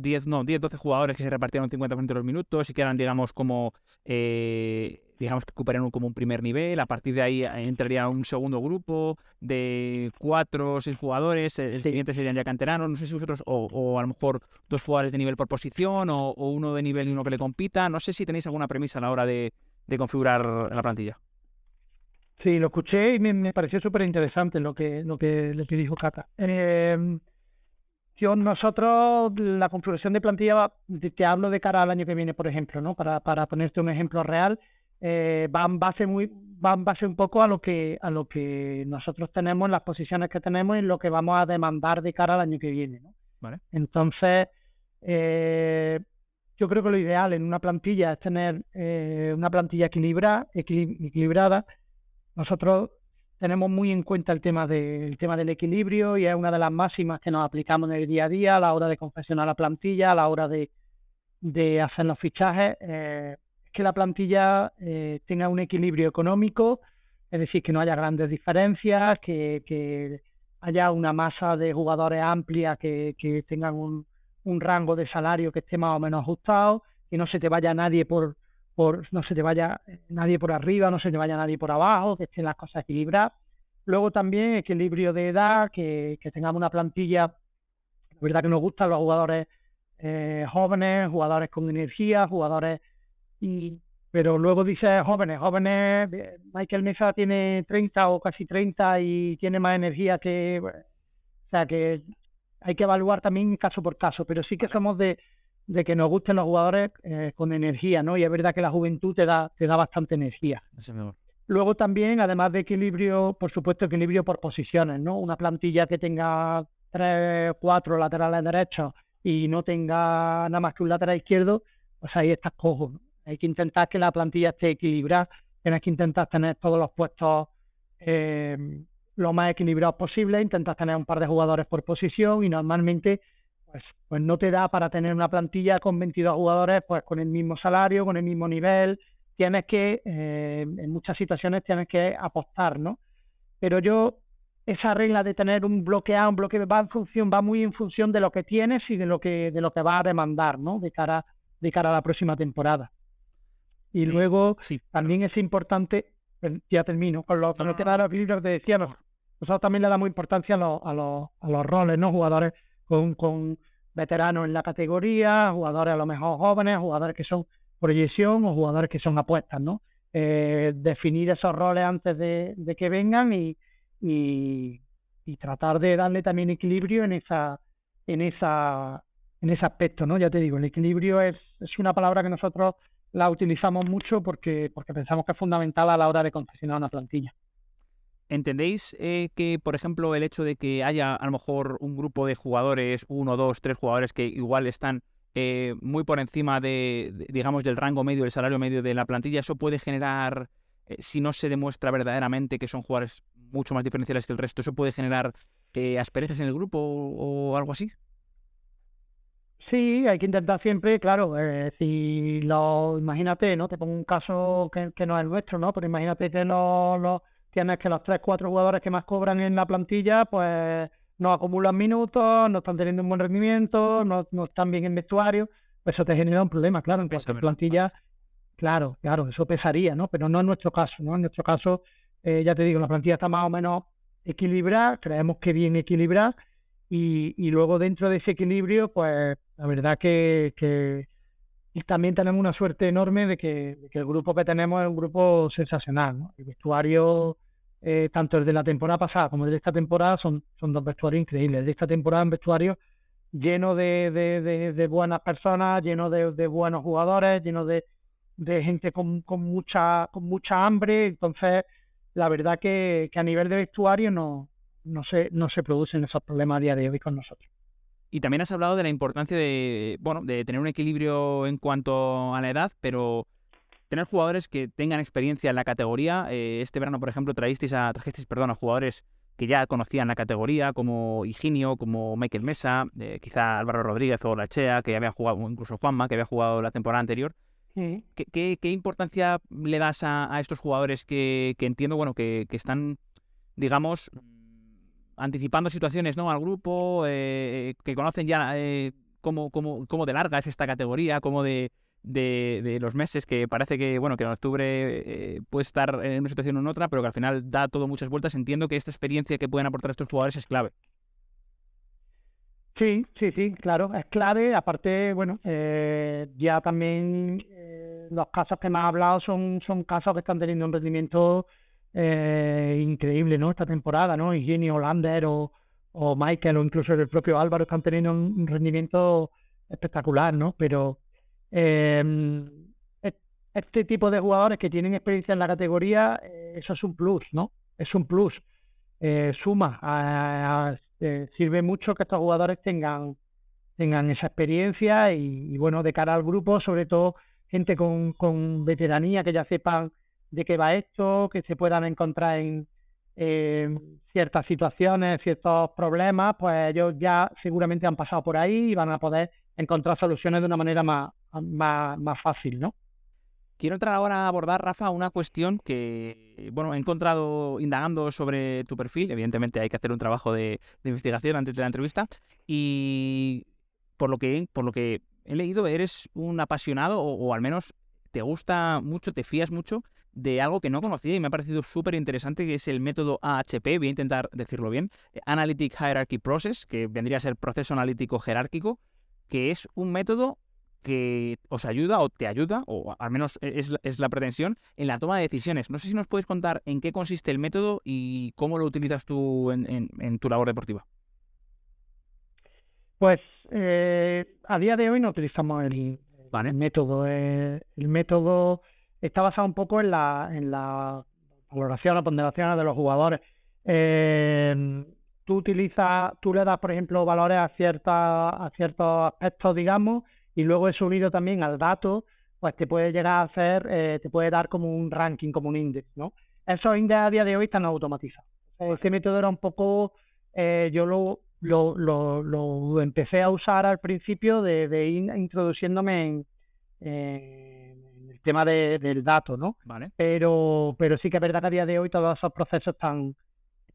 10, 12 jugadores que se repartían un 50% de los minutos y que eran, digamos, como, digamos que ocuparían como un primer nivel. A partir de ahí entraría un segundo grupo de 4 o 6 jugadores. El siguiente serían ya canteranos. No sé si vosotros, o a lo mejor 2 jugadores de nivel por posición, o uno de nivel y uno que le compita. No sé si tenéis alguna premisa a la hora de configurar la plantilla. Sí, lo escuché y me pareció súper interesante lo que dijo Cata. Nosotros, la configuración de plantilla, te hablo de cara al año que viene, por ejemplo, ¿no? Para ponerte un ejemplo real, va en base un poco a lo que nosotros tenemos, las posiciones que tenemos y lo que vamos a demandar de cara al año que viene, ¿no? Vale. Entonces, yo creo que lo ideal en una plantilla es tener una plantilla equilibrada. Nosotros tenemos muy en cuenta el tema del equilibrio y es una de las máximas que nos aplicamos en el día a día a la hora de confeccionar la plantilla, a la hora de hacer los fichajes. Es que la plantilla tenga un equilibrio económico, es decir, que no haya grandes diferencias, que haya una masa de jugadores amplia que tengan un rango de salario que esté más o menos ajustado, que no se te vaya nadie no se te vaya nadie por arriba, no se te vaya nadie por abajo, que estén las cosas equilibradas. Luego también equilibrio de edad, que tengamos una plantilla, la verdad que nos gustan los jugadores jóvenes, jugadores con energía, pero luego dice jóvenes, Michael Mesa tiene 30 o casi 30 y tiene más energía o sea que hay que evaluar también caso por caso, pero sí que somos de que nos gusten los jugadores con energía, ¿no? Y es verdad que la juventud te da bastante energía. Luego también, además de equilibrio, por supuesto, equilibrio por posiciones, ¿no? Una plantilla que tenga 3, 4 laterales derechos y no tenga nada más que un lateral izquierdo, pues ahí estás cojo, ¿no? Hay que intentar que la plantilla esté equilibrada, tienes que intentar tener todos los puestos lo más equilibrados posible, intentas tener un par de jugadores por posición y normalmente pues no te da para tener una plantilla con 22 jugadores pues con el mismo salario, con el mismo nivel. Tienes que, en muchas situaciones tienes que apostar, ¿no? Pero esa regla de tener un bloque A, un bloque B va muy en función de lo que tienes y de lo que vas a demandar, ¿no? De cara a la próxima temporada. Y luego también es importante, ya termino, con los temas de los equilibrios que decíamos, nosotros también le damos importancia a los roles, ¿no? Jugadores con veteranos en la categoría, jugadores a lo mejor jóvenes, jugadores que son proyección o jugadores que son apuestas, ¿no? Definir esos roles antes de que vengan y tratar de darle también equilibrio en ese aspecto, ¿no? Ya te digo, el equilibrio es una palabra que nosotros la utilizamos mucho porque pensamos que es fundamental a la hora de confeccionar una plantilla. ¿Entendéis que, por ejemplo, el hecho de que haya a lo mejor un grupo de jugadores, 1, 2, 3 jugadores que igual están muy por encima digamos, del rango medio, del salario medio de la plantilla, eso puede generar, si no se demuestra verdaderamente que son jugadores mucho más diferenciales que el resto, eso puede generar asperezas en el grupo algo así? Sí, hay que intentar siempre, claro, imagínate, ¿no? Te pongo un caso que no es el nuestro, ¿no? Pero imagínate que tienes que los 3, 4 jugadores que más cobran en la plantilla, pues no acumulan minutos, no están teniendo un buen rendimiento, no están bien en vestuario, pues eso te genera un problema, claro, en cualquier plantilla, claro, eso pesaría, ¿no? Pero no en nuestro caso, ¿no? En nuestro caso, ya te digo, la plantilla está más o menos equilibrada, creemos que bien equilibrada, y luego dentro de ese equilibrio, pues la verdad que y también tenemos una suerte enorme de que el grupo que tenemos es un grupo sensacional, ¿no? El vestuario, tanto el de la temporada pasada como el de esta temporada, son dos vestuarios increíbles. El de esta temporada es un vestuario lleno de buenas personas, lleno de buenos jugadores, lleno de gente con mucha hambre. Entonces, la verdad que a nivel de vestuario no se producen esos problemas a día de hoy con nosotros. Y también has hablado de la importancia de, bueno, de tener un equilibrio en cuanto a la edad, pero tener jugadores que tengan experiencia en la categoría. Este verano, por ejemplo, trajisteis a jugadores que ya conocían la categoría, como Higinio, como Michael Mesa, quizá Álvaro Rodríguez o Lachea, que ya habían jugado, o incluso Juanma, que había jugado la temporada anterior. Sí. ¿Qué importancia le das a estos jugadores que entiendo, bueno, que están, digamos, anticipando situaciones, ¿no?, al grupo, que conocen ya cómo de larga es esta categoría, cómo de los meses, que parece que, bueno, que en octubre puede estar en una situación o en otra, pero que al final da todo muchas vueltas? Entiendo que esta experiencia que pueden aportar estos jugadores es clave. Sí, claro, es clave. Aparte, bueno, ya también los casos que me has hablado son casos que están teniendo un rendimiento increíble, ¿no? Esta temporada, ¿no? Higinio, Lander o Michael o incluso el propio Álvaro están teniendo un rendimiento espectacular, ¿no? Pero eh, este tipo de jugadores que tienen experiencia en la categoría, eso es un plus, ¿no? Es un plus. Suma, sirve mucho que estos jugadores tengan esa experiencia y bueno, de cara al grupo, sobre todo gente con veteranía, que ya sepan de qué va esto, que se puedan encontrar en ciertas situaciones, ciertos problemas, pues ellos ya seguramente han pasado por ahí y van a poder encontrar soluciones de una manera más fácil, ¿no? Quiero entrar ahora a abordar, Rafa, una cuestión que, bueno, he encontrado indagando sobre tu perfil. Evidentemente hay que hacer un trabajo de investigación antes de la entrevista. Y por lo que he leído, eres un apasionado, o al menos te gusta mucho, te fías mucho de algo que no conocía y me ha parecido súper interesante, que es el método AHP. Voy a intentar decirlo bien. Analytic Hierarchy Process, que vendría a ser proceso analítico jerárquico, que es un método que os ayuda o te ayuda, o al menos es la pretensión, en la toma de decisiones. No sé si nos puedes contar en qué consiste el método y cómo lo utilizas tú en tu labor deportiva. Pues a día de hoy no utilizamos Vale. el método. El método está basado un poco en la valoración o ponderación de los jugadores. Tú le das, por ejemplo, valores a ciertos aspectos, digamos, y luego eso unido también al dato, pues te puede llegar a hacer, te puede dar como un ranking, como un índice, ¿no? Esos índices a día de hoy están automatizados. Este método era un poco, yo lo empecé a usar al principio de ir introduciéndome en el tema del dato, ¿no? Vale. Pero sí que es verdad que a día de hoy todos esos procesos están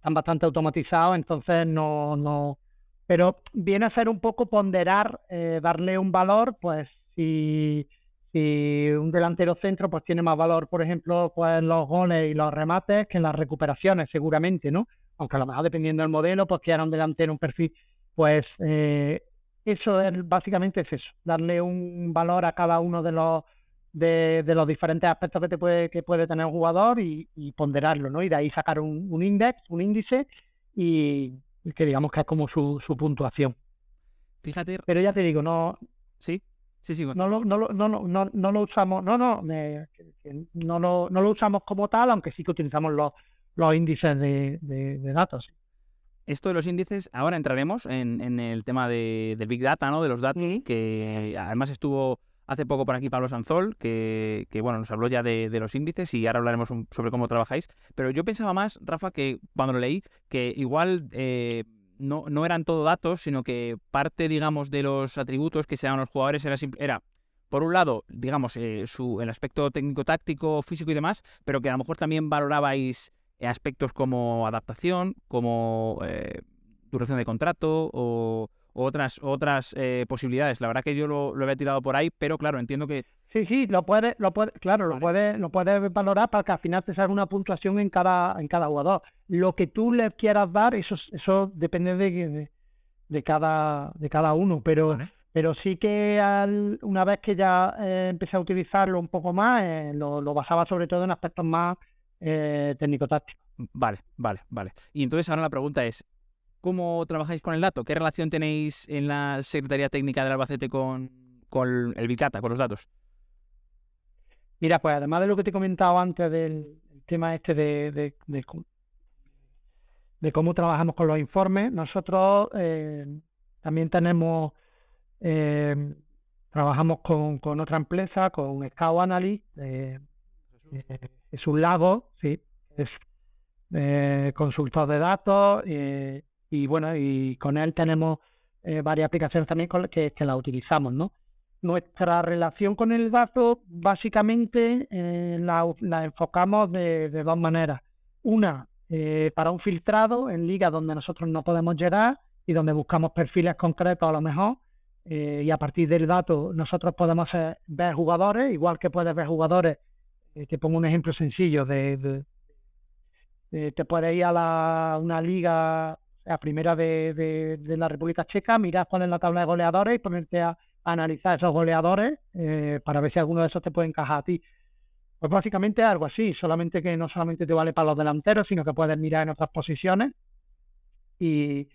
bastante automatizados, entonces no. Pero viene a ser un poco ponderar, darle un valor, pues si un delantero centro pues tiene más valor, por ejemplo, pues en los goles y los remates que en las recuperaciones, seguramente, ¿no? Aunque a lo mejor dependiendo del modelo, pues quiera un delantero, un perfil, pues eso básicamente es eso, darle un valor a cada uno de los diferentes aspectos que puede tener un jugador y ponderarlo, ¿no? Y de ahí sacar un índice y que digamos que es como su puntuación. Fíjate. Pero ya te digo, no. Sí. No lo usamos, no lo usamos como tal, aunque sí que utilizamos los índices de datos. Esto de los índices, ahora entraremos en el tema del Big Data, ¿no? De los datos, que además estuvo hace poco por aquí Pablo Sanzol, que bueno, nos habló ya de los índices y ahora hablaremos sobre cómo trabajáis. Pero yo pensaba más, Rafa, que cuando lo leí, que igual no eran todo datos, sino que parte, digamos, de los atributos que se daban a los jugadores era por un lado, digamos, el aspecto técnico-táctico, físico y demás, pero que a lo mejor también valorabais aspectos como adaptación, como duración de contrato o otras posibilidades. La verdad que yo lo había tirado por ahí, pero claro, entiendo que... Sí, lo puedes valorar para que al final te salga una puntuación en cada jugador. Lo que tú le quieras dar, eso depende de cada uno, pero, Vale. pero sí que una vez que ya empecé a utilizarlo un poco más, lo basaba sobre todo en aspectos más técnico-tácticos. Vale. Y entonces ahora la pregunta es, ¿cómo trabajáis con el dato? ¿Qué relación tenéis en la Secretaría Técnica del Albacete con el Big Data, con los datos? Mira, pues además de lo que te he comentado antes del tema este de cómo trabajamos con los informes, nosotros también eh, trabajamos con otra empresa, con Scout Analyst, es un lago, sí, es consultor de datos, y bueno, y con él tenemos varias aplicaciones también que la utilizamos, ¿no? Nuestra relación con el dato básicamente la enfocamos de dos maneras. Una, para un filtrado en ligas donde nosotros no podemos llegar y donde buscamos perfiles concretos a lo mejor, y a partir del dato nosotros podemos ver jugadores, igual que puedes ver jugadores. Te pongo un ejemplo sencillo te puedes ir a una liga, a primera de la República Checa, mirar cuál es la tabla de goleadores y ponerte a analizar esos goleadores para ver si alguno de esos te puede encajar a ti. Pues básicamente es algo así, solamente que no solamente te vale para los delanteros, sino que puedes mirar en otras posiciones y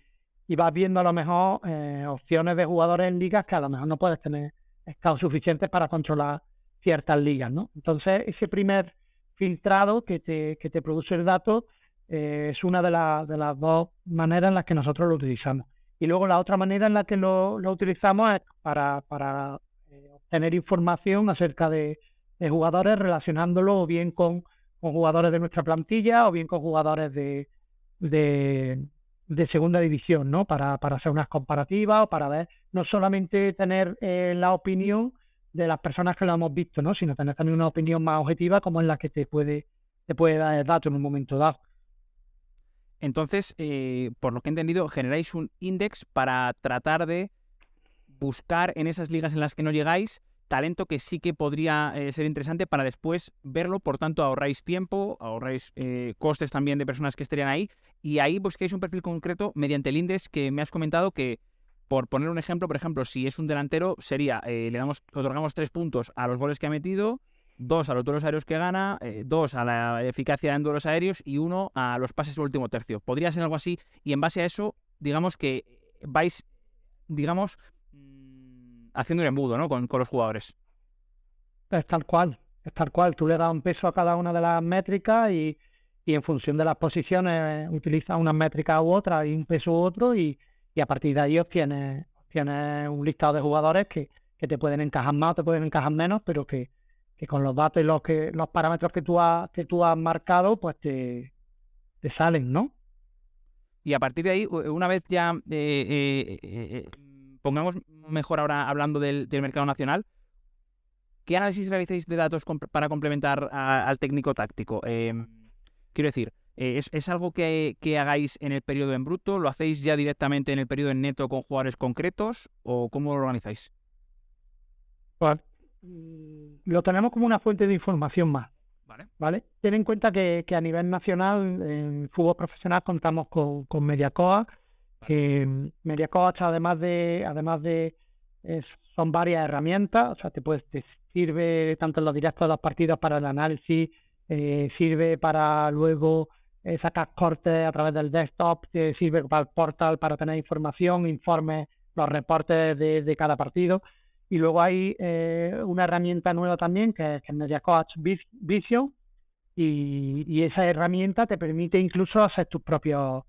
vas viendo a lo mejor opciones de jugadores en ligas que a lo mejor no puedes tener scouts suficientes para controlar ciertas ligas, ¿no? Entonces, ese primer filtrado que te produce el dato es una de las dos maneras en las que nosotros lo utilizamos. Y luego la otra manera en la que lo utilizamos es para obtener información acerca de jugadores, relacionándolo o bien con jugadores de nuestra plantilla o bien con jugadores de segunda división, ¿no? Para hacer unas comparativas o para ver, no solamente tener la opinión de las personas que lo hemos visto, ¿no? Sino tener también una opinión más objetiva como es la que te puede dar el dato en un momento dado. Entonces, por lo que he entendido, generáis un index para tratar de buscar en esas ligas en las que no llegáis talento que sí que podría ser interesante para después verlo, por tanto ahorráis tiempo, ahorráis costes también de personas que estarían ahí, y ahí busquéis un perfil concreto mediante el index que me has comentado que, por poner un ejemplo, por ejemplo, si es un delantero, sería, otorgamos 3 puntos a los goles que ha metido, 2 a los duelos aéreos que gana, 2 a la eficacia en duelos aéreos y 1 a los pases del último tercio. Podría ser algo así, y en base a eso, digamos que vais, haciendo un embudo, ¿no? Con los jugadores. Es tal cual. Tú le das un peso a cada una de las métricas y en función de las posiciones utilizas unas métricas u otras y un peso u otro y a partir de ahí obtienes un listado de jugadores que te pueden encajar más o te pueden encajar menos, pero que con los datos y los parámetros que tú has marcado, pues te salen, ¿no? Y a partir de ahí, una vez ya pongamos mejor ahora hablando del mercado nacional, ¿qué análisis realizáis de datos para complementar al técnico táctico? Quiero decir, ¿es algo que hagáis en el periodo en bruto? ¿Lo hacéis ya directamente en el periodo en neto con jugadores concretos? ¿O cómo lo organizáis? Pues lo tenemos como una fuente de información más. ¿Vale? Ten en cuenta que a nivel nacional, en fútbol profesional, contamos con Mediacoa, que Mediacoa, además de son varias herramientas, o sea, te sirve tanto en los directos de los partidos para el análisis, sirve para luego sacar cortes a través del desktop, te sirve para el portal para tener información, informes, los reportes de cada partido. Y luego hay una herramienta nueva también que es MediaCoach Vision, y esa herramienta te permite incluso hacer tus propios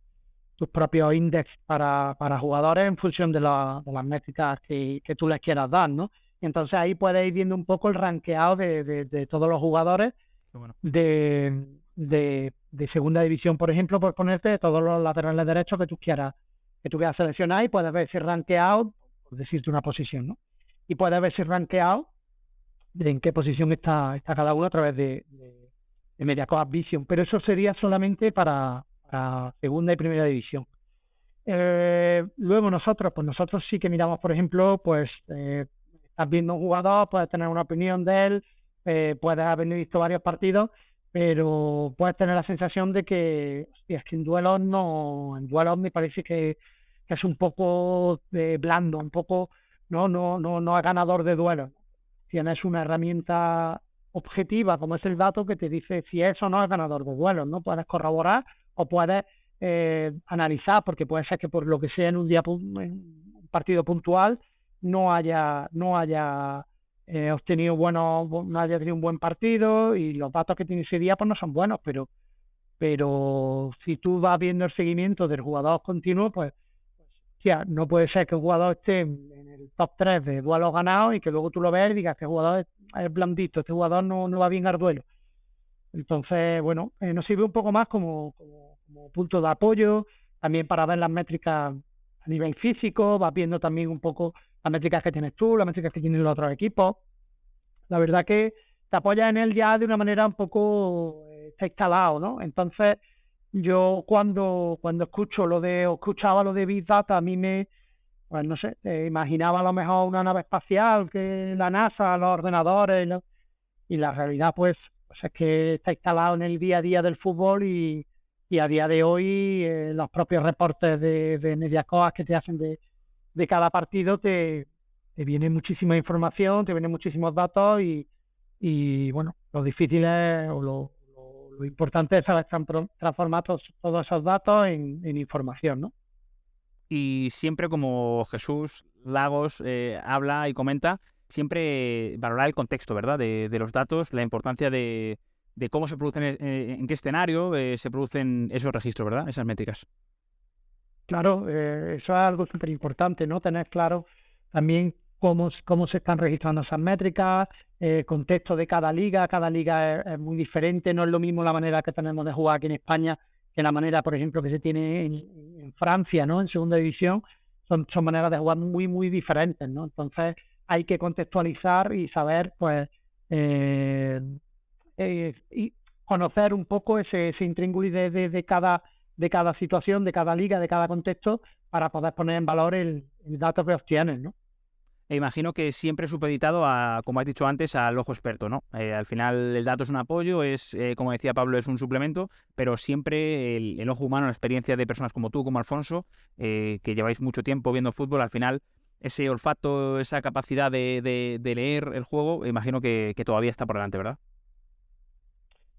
index para jugadores en función de las métricas que tú les quieras dar, ¿no? Y entonces ahí puedes ir viendo un poco el rankeado de todos los jugadores de segunda división, por ejemplo, por ponerte todos los laterales derechos que tú quieras seleccionar, y puedes ver ese rankeado, por decirte una posición, ¿no? Y puedes ver ese rankeado de en qué posición está cada uno a través de MediaCoach Vision, pero eso sería solamente para segunda y primera división. Luego nosotros sí que miramos, por ejemplo, pues estás viendo un jugador, puedes tener una opinión de él, puedes haber visto varios partidos, pero puedes tener la sensación de que, hostia, es que en duelos me parece que que es un poco blando, un poco no es ganador de duelos. Tienes una herramienta objetiva como es el dato que te dice si eso no es ganador de duelos, ¿no? Puedes corroborar o puedes analizar, porque puede ser que por lo que sea en en un partido puntual no haya obtenido no haya tenido un buen partido y los datos que tiene ese día pues no son buenos, pero si tú vas viendo el seguimiento del jugador continuo, pues ya, no puede ser que un jugador esté en el top 3 de duelos ganados y que luego tú lo veas y digas que el jugador es blandito, este jugador no va bien al duelo. Entonces, bueno, nos sirve un poco más como punto de apoyo, también para ver las métricas a nivel físico, vas viendo también un poco las métricas que tienes tú, las métricas que tienen los otros equipos. La verdad que te apoyas en él ya de una manera un poco, está instalado, ¿no? Entonces, yo cuando escuchaba lo de Big Data, a mí pues no sé, imaginaba a lo mejor una nave espacial, que la NASA, los ordenadores, y la realidad pues es que está instalado en el día a día del fútbol y a día de hoy los propios reportes de Mediacoas que te hacen de cada partido te viene muchísima información, te vienen muchísimos datos y bueno, lo difícil es, o lo importante es saber transformar todos esos datos en información, ¿no? Y siempre, como Jesús Lagos habla y comenta, siempre valorar el contexto, ¿verdad? De los datos, la importancia de cómo se producen, en qué escenario se producen esos registros, ¿verdad? Esas métricas. Claro, eso es algo súper importante, ¿no? Tener claro también cómo se están registrando esas métricas, contexto de cada liga es muy diferente, no es lo mismo la manera que tenemos de jugar aquí en España que la manera, por ejemplo, que se tiene en Francia, ¿no? En segunda división, son maneras de jugar muy, muy diferentes, ¿no? Entonces hay que contextualizar y saber, pues, y conocer un poco ese intríngulis de cada situación, de cada liga, de cada contexto, para poder poner en valor el dato que obtienes, ¿no? E imagino que siempre supeditado a, como has dicho antes, al ojo experto, ¿no? Al final el dato es un apoyo, como decía Pablo, es un suplemento, pero siempre el ojo humano, la experiencia de personas como tú, como Alfonso, que lleváis mucho tiempo viendo fútbol, al final ese olfato, esa capacidad de leer el juego, imagino que todavía está por delante, ¿verdad?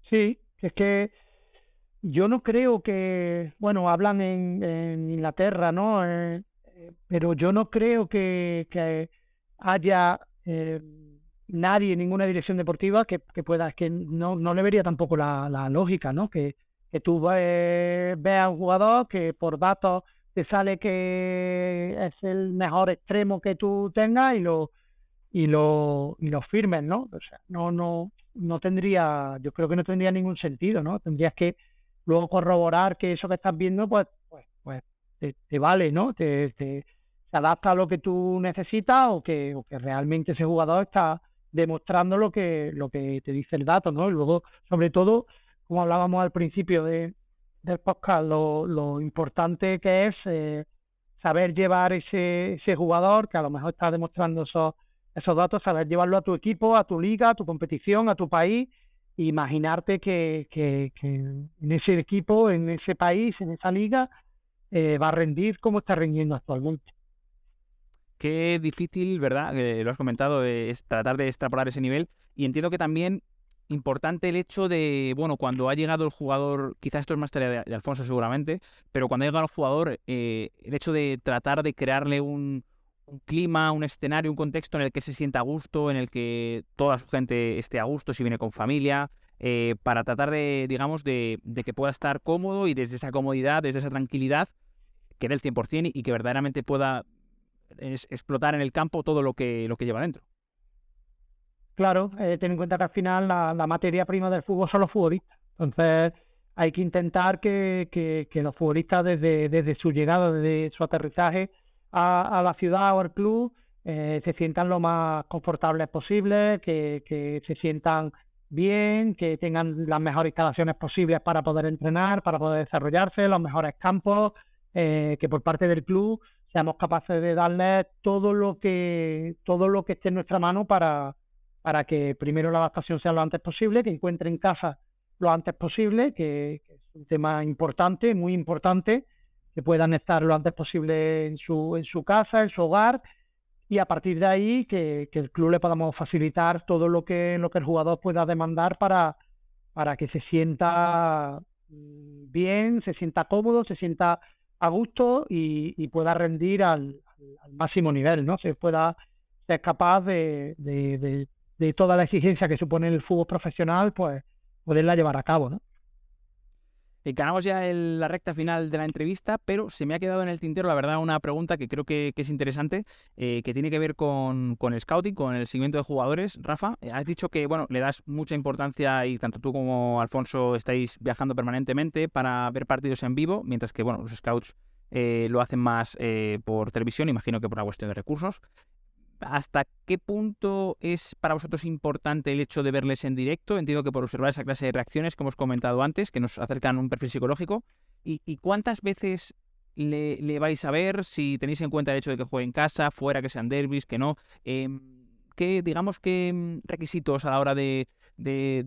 Sí, es que yo no creo que, bueno, hablan en Inglaterra, ¿no? Pero yo no creo que haya nadie en ninguna dirección deportiva que pueda, es que no le vería tampoco la lógica, ¿no? Que tú veas a un jugador que por datos te sale que es el mejor extremo que tú tengas y lo firmes, ¿no? O sea, no tendría, yo creo que no tendría ningún sentido, ¿no? Tendrías que luego corroborar que eso que estás viendo, pues te vale, ¿no? Se adapta a lo que tú necesitas o que realmente ese jugador está demostrando lo que te dice el dato, ¿no? Y luego, sobre todo, como hablábamos al principio del podcast, lo importante que es saber llevar ese jugador que a lo mejor está demostrando esos datos, saber llevarlo a tu equipo, a tu liga, a tu competición, a tu país, e imaginarte que en ese equipo, en ese país, en esa liga, va a rendir como está rindiendo actualmente. Qué difícil, ¿verdad? Lo has comentado, es tratar de extrapolar ese nivel. Y entiendo que también importante el hecho de, bueno, cuando ha llegado el jugador, quizás esto es más tarea de Alfonso seguramente, pero cuando ha llegado el jugador, el hecho de tratar de crearle un clima, un escenario, un contexto en el que se sienta a gusto, en el que toda su gente esté a gusto, si viene con familia, para tratar de, digamos, de que pueda estar cómodo y desde esa comodidad, desde esa tranquilidad, que dé el 100% y que verdaderamente pueda explotar en el campo todo lo que lleva dentro. Claro, ten en cuenta que al final la materia prima del fútbol son los futbolistas. Entonces, hay que intentar que los futbolistas desde su llegada, desde su aterrizaje a la ciudad o al club, se sientan lo más confortables posible, que se sientan bien, que tengan las mejores instalaciones posibles para poder entrenar, para poder desarrollarse, los mejores campos, que por parte del club seamos capaces de darles todo lo que esté en nuestra mano para que primero la adaptación sea lo antes posible, que encuentren casa lo antes posible, que es un tema importante, muy importante, que puedan estar lo antes posible en su casa, en su hogar, y a partir de ahí que el club le podamos facilitar todo lo que el jugador pueda demandar para que se sienta bien, se sienta cómodo, se sienta a gusto y pueda rendir al máximo nivel, ¿no? Se pueda ser capaz de toda la exigencia que supone el fútbol profesional, pues poderla llevar a cabo, ¿no? Ganamos ya la recta final de la entrevista, pero se me ha quedado en el tintero, la verdad, una pregunta que creo que es interesante, que tiene que ver con el scouting, con el seguimiento de jugadores. Rafa, has dicho que bueno, le das mucha importancia y tanto tú como Alfonso estáis viajando permanentemente para ver partidos en vivo, mientras que bueno, los scouts lo hacen más por televisión, imagino que por una cuestión de recursos. ¿Hasta qué punto es para vosotros importante el hecho de verles en directo? Entiendo que por observar esa clase de reacciones que hemos comentado antes, que nos acercan un perfil psicológico. ¿Y cuántas veces le vais a ver? Si tenéis en cuenta el hecho de que juegue en casa, fuera, que sean derbis, que no. ¿Qué requisitos a la hora de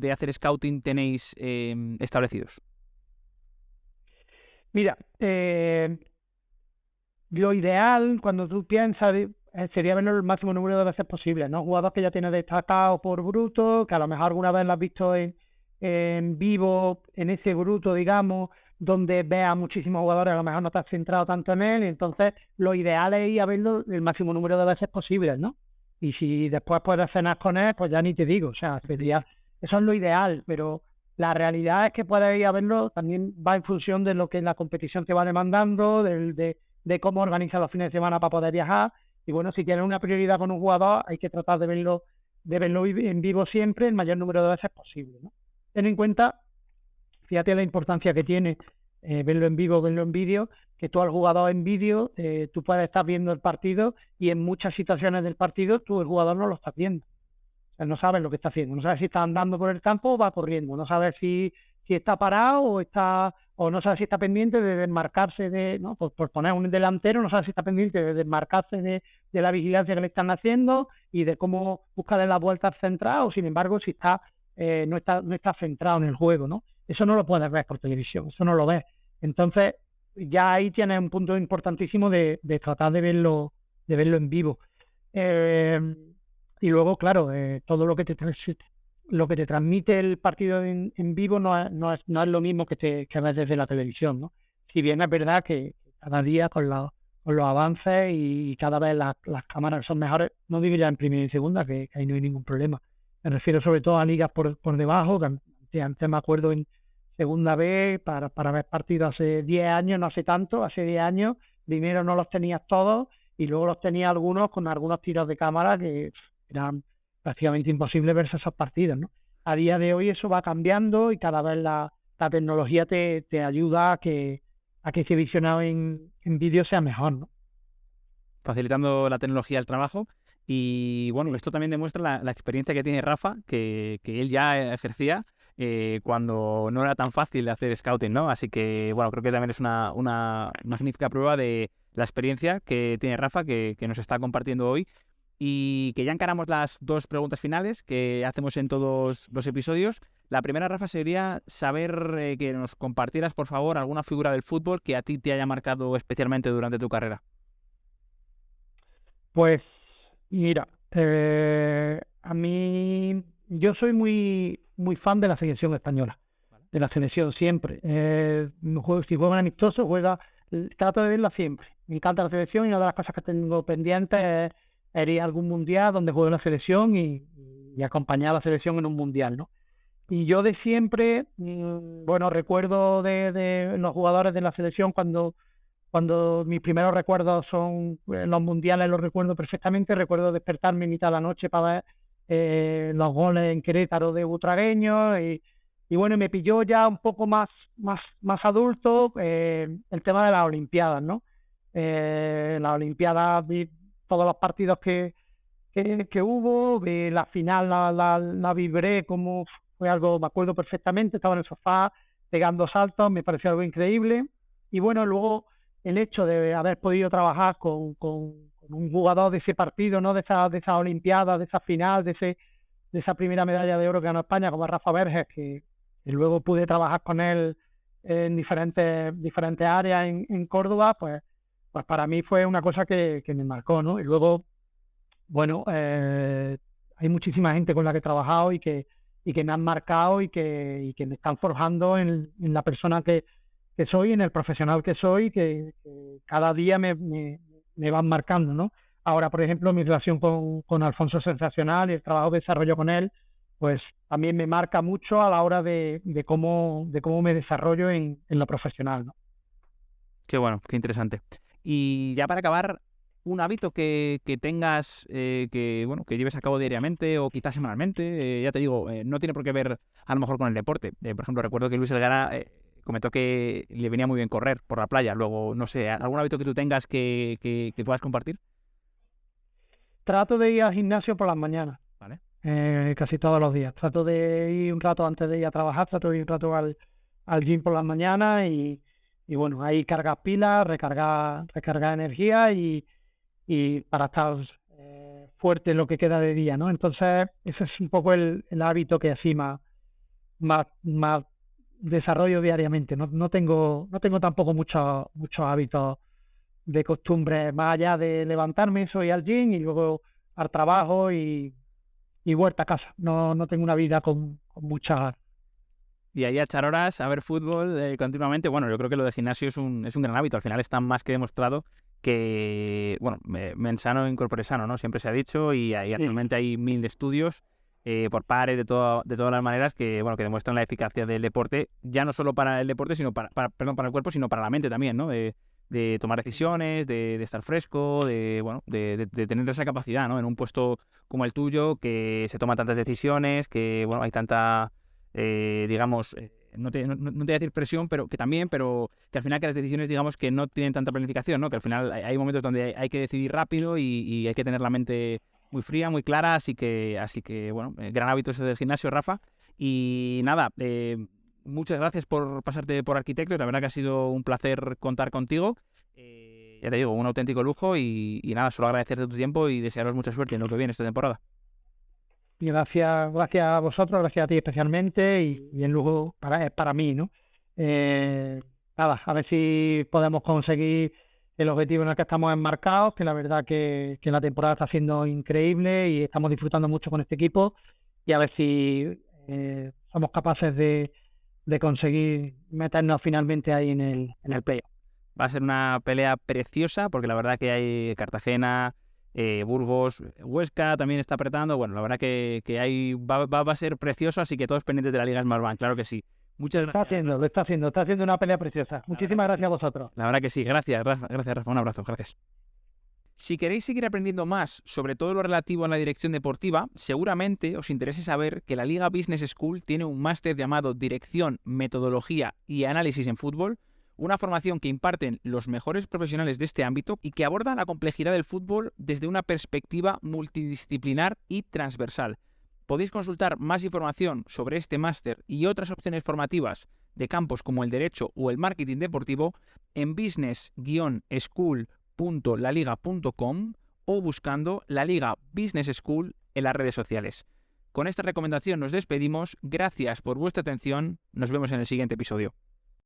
hacer scouting tenéis establecidos? Mira, lo ideal cuando tú piensas sería verlo el máximo número de veces posible, ¿no? Jugadores que ya tienes destacados por bruto, que a lo mejor alguna vez lo has visto en vivo, en ese bruto, digamos, donde veas a muchísimos jugadores, a lo mejor no te has centrado tanto en él, y entonces lo ideal es ir a verlo el máximo número de veces posible, ¿no? Y si después puedes cenar con él, pues ya ni te digo, o sea, eso es lo ideal, pero la realidad es que puedes ir a verlo, también va en función de lo que la competición te va demandando, de cómo organizas los fines de semana para poder viajar. Y bueno, si tienes una prioridad con un jugador, hay que tratar de verlo en vivo siempre, el mayor número de veces posible, ¿no? Ten en cuenta, fíjate la importancia que tiene verlo en vivo, verlo en vídeo, que tú al jugador en vídeo, tú puedes estar viendo el partido y en muchas situaciones del partido tú el jugador no lo estás viendo. O sea, no sabes lo que está haciendo, no sabes si está andando por el campo o va corriendo, no sabes si está parado o no sabes si está pendiente de desmarcarse ¿no? Por poner un delantero, no sabes si está pendiente de desmarcarse de la vigilancia que le están haciendo y de cómo buscarle la vuelta central, o sin embargo si no está centrado en el juego, ¿no? Eso no lo puedes ver por televisión, eso no lo ves. Entonces, ya ahí tienes un punto importantísimo de tratar de verlo en vivo. Y luego, claro, todo lo que te transmite el partido en vivo no es lo mismo que ves desde la televisión, ¿no? Si bien es verdad que cada día con los avances y cada vez las cámaras son mejores, no digo ya en primera y segunda, que ahí no hay ningún problema. Me refiero sobre todo a ligas por debajo, que antes me acuerdo en segunda B, para ver partidos hace 10 años, no hace tanto, hace 10 años, primero no los tenías todos y luego los tenías algunos con algunos tiros de cámara que eran prácticamente imposible verse esos partidos, ¿no? A día de hoy eso va cambiando y cada vez la tecnología te ayuda a que ese visionado en vídeo sea mejor, ¿no? Facilitando la tecnología del trabajo. Y bueno, esto también demuestra la experiencia que tiene Rafa, que él ya ejercía cuando no era tan fácil hacer scouting, ¿no? Así que bueno, creo que también es una magnífica prueba de la experiencia que tiene Rafa, que nos está compartiendo hoy. Y que ya encaramos las dos preguntas finales que hacemos en todos los episodios. La primera, Rafa, sería saber que nos compartieras, por favor, alguna figura del fútbol que a ti te haya marcado especialmente durante tu carrera. Pues mira, a mí yo soy muy, muy fan de la selección española, de la selección siempre. Si juegan amistosos, trato de verla siempre. Me encanta la selección y una de las cosas que tengo pendientes es ir a algún mundial donde juegue la selección y acompañar a la selección en un mundial, ¿no? Y yo de siempre, bueno, recuerdo de los jugadores de la selección cuando mis primeros recuerdos son los mundiales, los recuerdo perfectamente. Recuerdo despertarme en mitad de la noche para ver los goles en Querétaro de Butragueño y bueno, me pilló ya un poco más adulto el tema de las Olimpiadas, ¿no? Las Olimpiadas, vi todos los partidos que hubo, vi la final, la vibré como fue algo, me acuerdo perfectamente, estaba en el sofá pegando saltos, me pareció algo increíble. Y bueno, luego el hecho de haber podido trabajar con un jugador de ese partido, ¿no? de esa Olimpiada, de esa final, de esa primera medalla de oro que ganó España, como Rafa Verges, que luego pude trabajar con él en diferentes áreas en Córdoba, pues para mí fue una cosa que me marcó, ¿no? Y luego, bueno, hay muchísima gente con la que he trabajado y que me han marcado y que me están forjando en la persona que soy, en el profesional que soy, que cada día me van marcando, ¿no? Ahora, por ejemplo, mi relación con Alfonso es sensacional y el trabajo que desarrollo con él, pues también me marca mucho a la hora de cómo me desarrollo en lo profesional, ¿no? Qué bueno, qué interesante. Y ya para acabar, un hábito que tengas, que lleves a cabo diariamente o quizás semanalmente, ya te digo, no tiene por qué ver a lo mejor con el deporte. Por ejemplo, recuerdo que Luis Elgara comentó que le venía muy bien correr por la playa. Luego, no sé, ¿algún hábito que tú tengas que puedas compartir? Trato de ir al gimnasio por las mañanas, Vale. casi todos los días. Trato de ir un rato antes de ir a trabajar, trato de ir un rato al gym por las mañanas y bueno, ahí cargar pilas, recargar energía y para estar fuerte en lo que queda de día, ¿no? Entonces, ese es un poco el hábito que así más desarrollo diariamente. No tengo tampoco muchos hábitos de costumbre, más allá de levantarme, soy al gym y luego al trabajo y vuelta a casa. No tengo una vida con muchas... Y ahí a echar horas, a ver fútbol continuamente. Bueno, yo creo que lo de gimnasio es un gran hábito. Al final está más que demostrado que, bueno, mens sano in corpore sano, ¿no? Siempre se ha dicho y actualmente hay 1000 estudios por pares de todas las maneras que, bueno, que demuestran la eficacia del deporte, ya no solo para el deporte, sino para el cuerpo, sino para la mente también, ¿no? De tomar decisiones, de estar fresco, de tener esa capacidad, ¿no? En un puesto como el tuyo, que se toman tantas decisiones, que, bueno, hay tanta... digamos, no te voy a decir presión, pero que que al final que las decisiones, digamos, que no tienen tanta planificación, ¿no? Que al final hay momentos donde hay que decidir rápido y hay que tener la mente muy fría, muy clara, así que bueno, gran hábito ese del gimnasio, Rafa. Y nada, muchas gracias por pasarte por Arquitectos, la verdad que ha sido un placer contar contigo. Ya te digo, un auténtico lujo y nada, solo agradecerte tu tiempo y desearos mucha suerte en lo que viene esta temporada. Y gracias a vosotros, gracias a ti especialmente y en luego para mí, ¿no? Nada, a ver si podemos conseguir el objetivo en el que estamos enmarcados, que la verdad que la temporada está siendo increíble y estamos disfrutando mucho con este equipo y a ver si somos capaces de conseguir meternos finalmente ahí en el playoff. Va a ser una pelea preciosa porque la verdad que hay Cartagena, Burgos, Huesca también está apretando. Bueno, la verdad que va a ser precioso, así que todos pendientes de la Liga Smartbank, claro que sí. Muchas gracias. Lo está haciendo una pelea preciosa. Muchísimas gracias a vosotros. La verdad que sí, gracias Rafa, un abrazo, gracias. Si queréis seguir aprendiendo más sobre todo lo relativo a la dirección deportiva, seguramente os interese saber que la Liga Business School tiene un máster llamado Dirección, Metodología y Análisis en Fútbol, una formación que imparten los mejores profesionales de este ámbito y que aborda la complejidad del fútbol desde una perspectiva multidisciplinar y transversal. Podéis consultar más información sobre este máster y otras opciones formativas de campos como el derecho o el marketing deportivo en business-school.laliga.com o buscando la Liga Business School en las redes sociales. Con esta recomendación nos despedimos, gracias por vuestra atención, nos vemos en el siguiente episodio.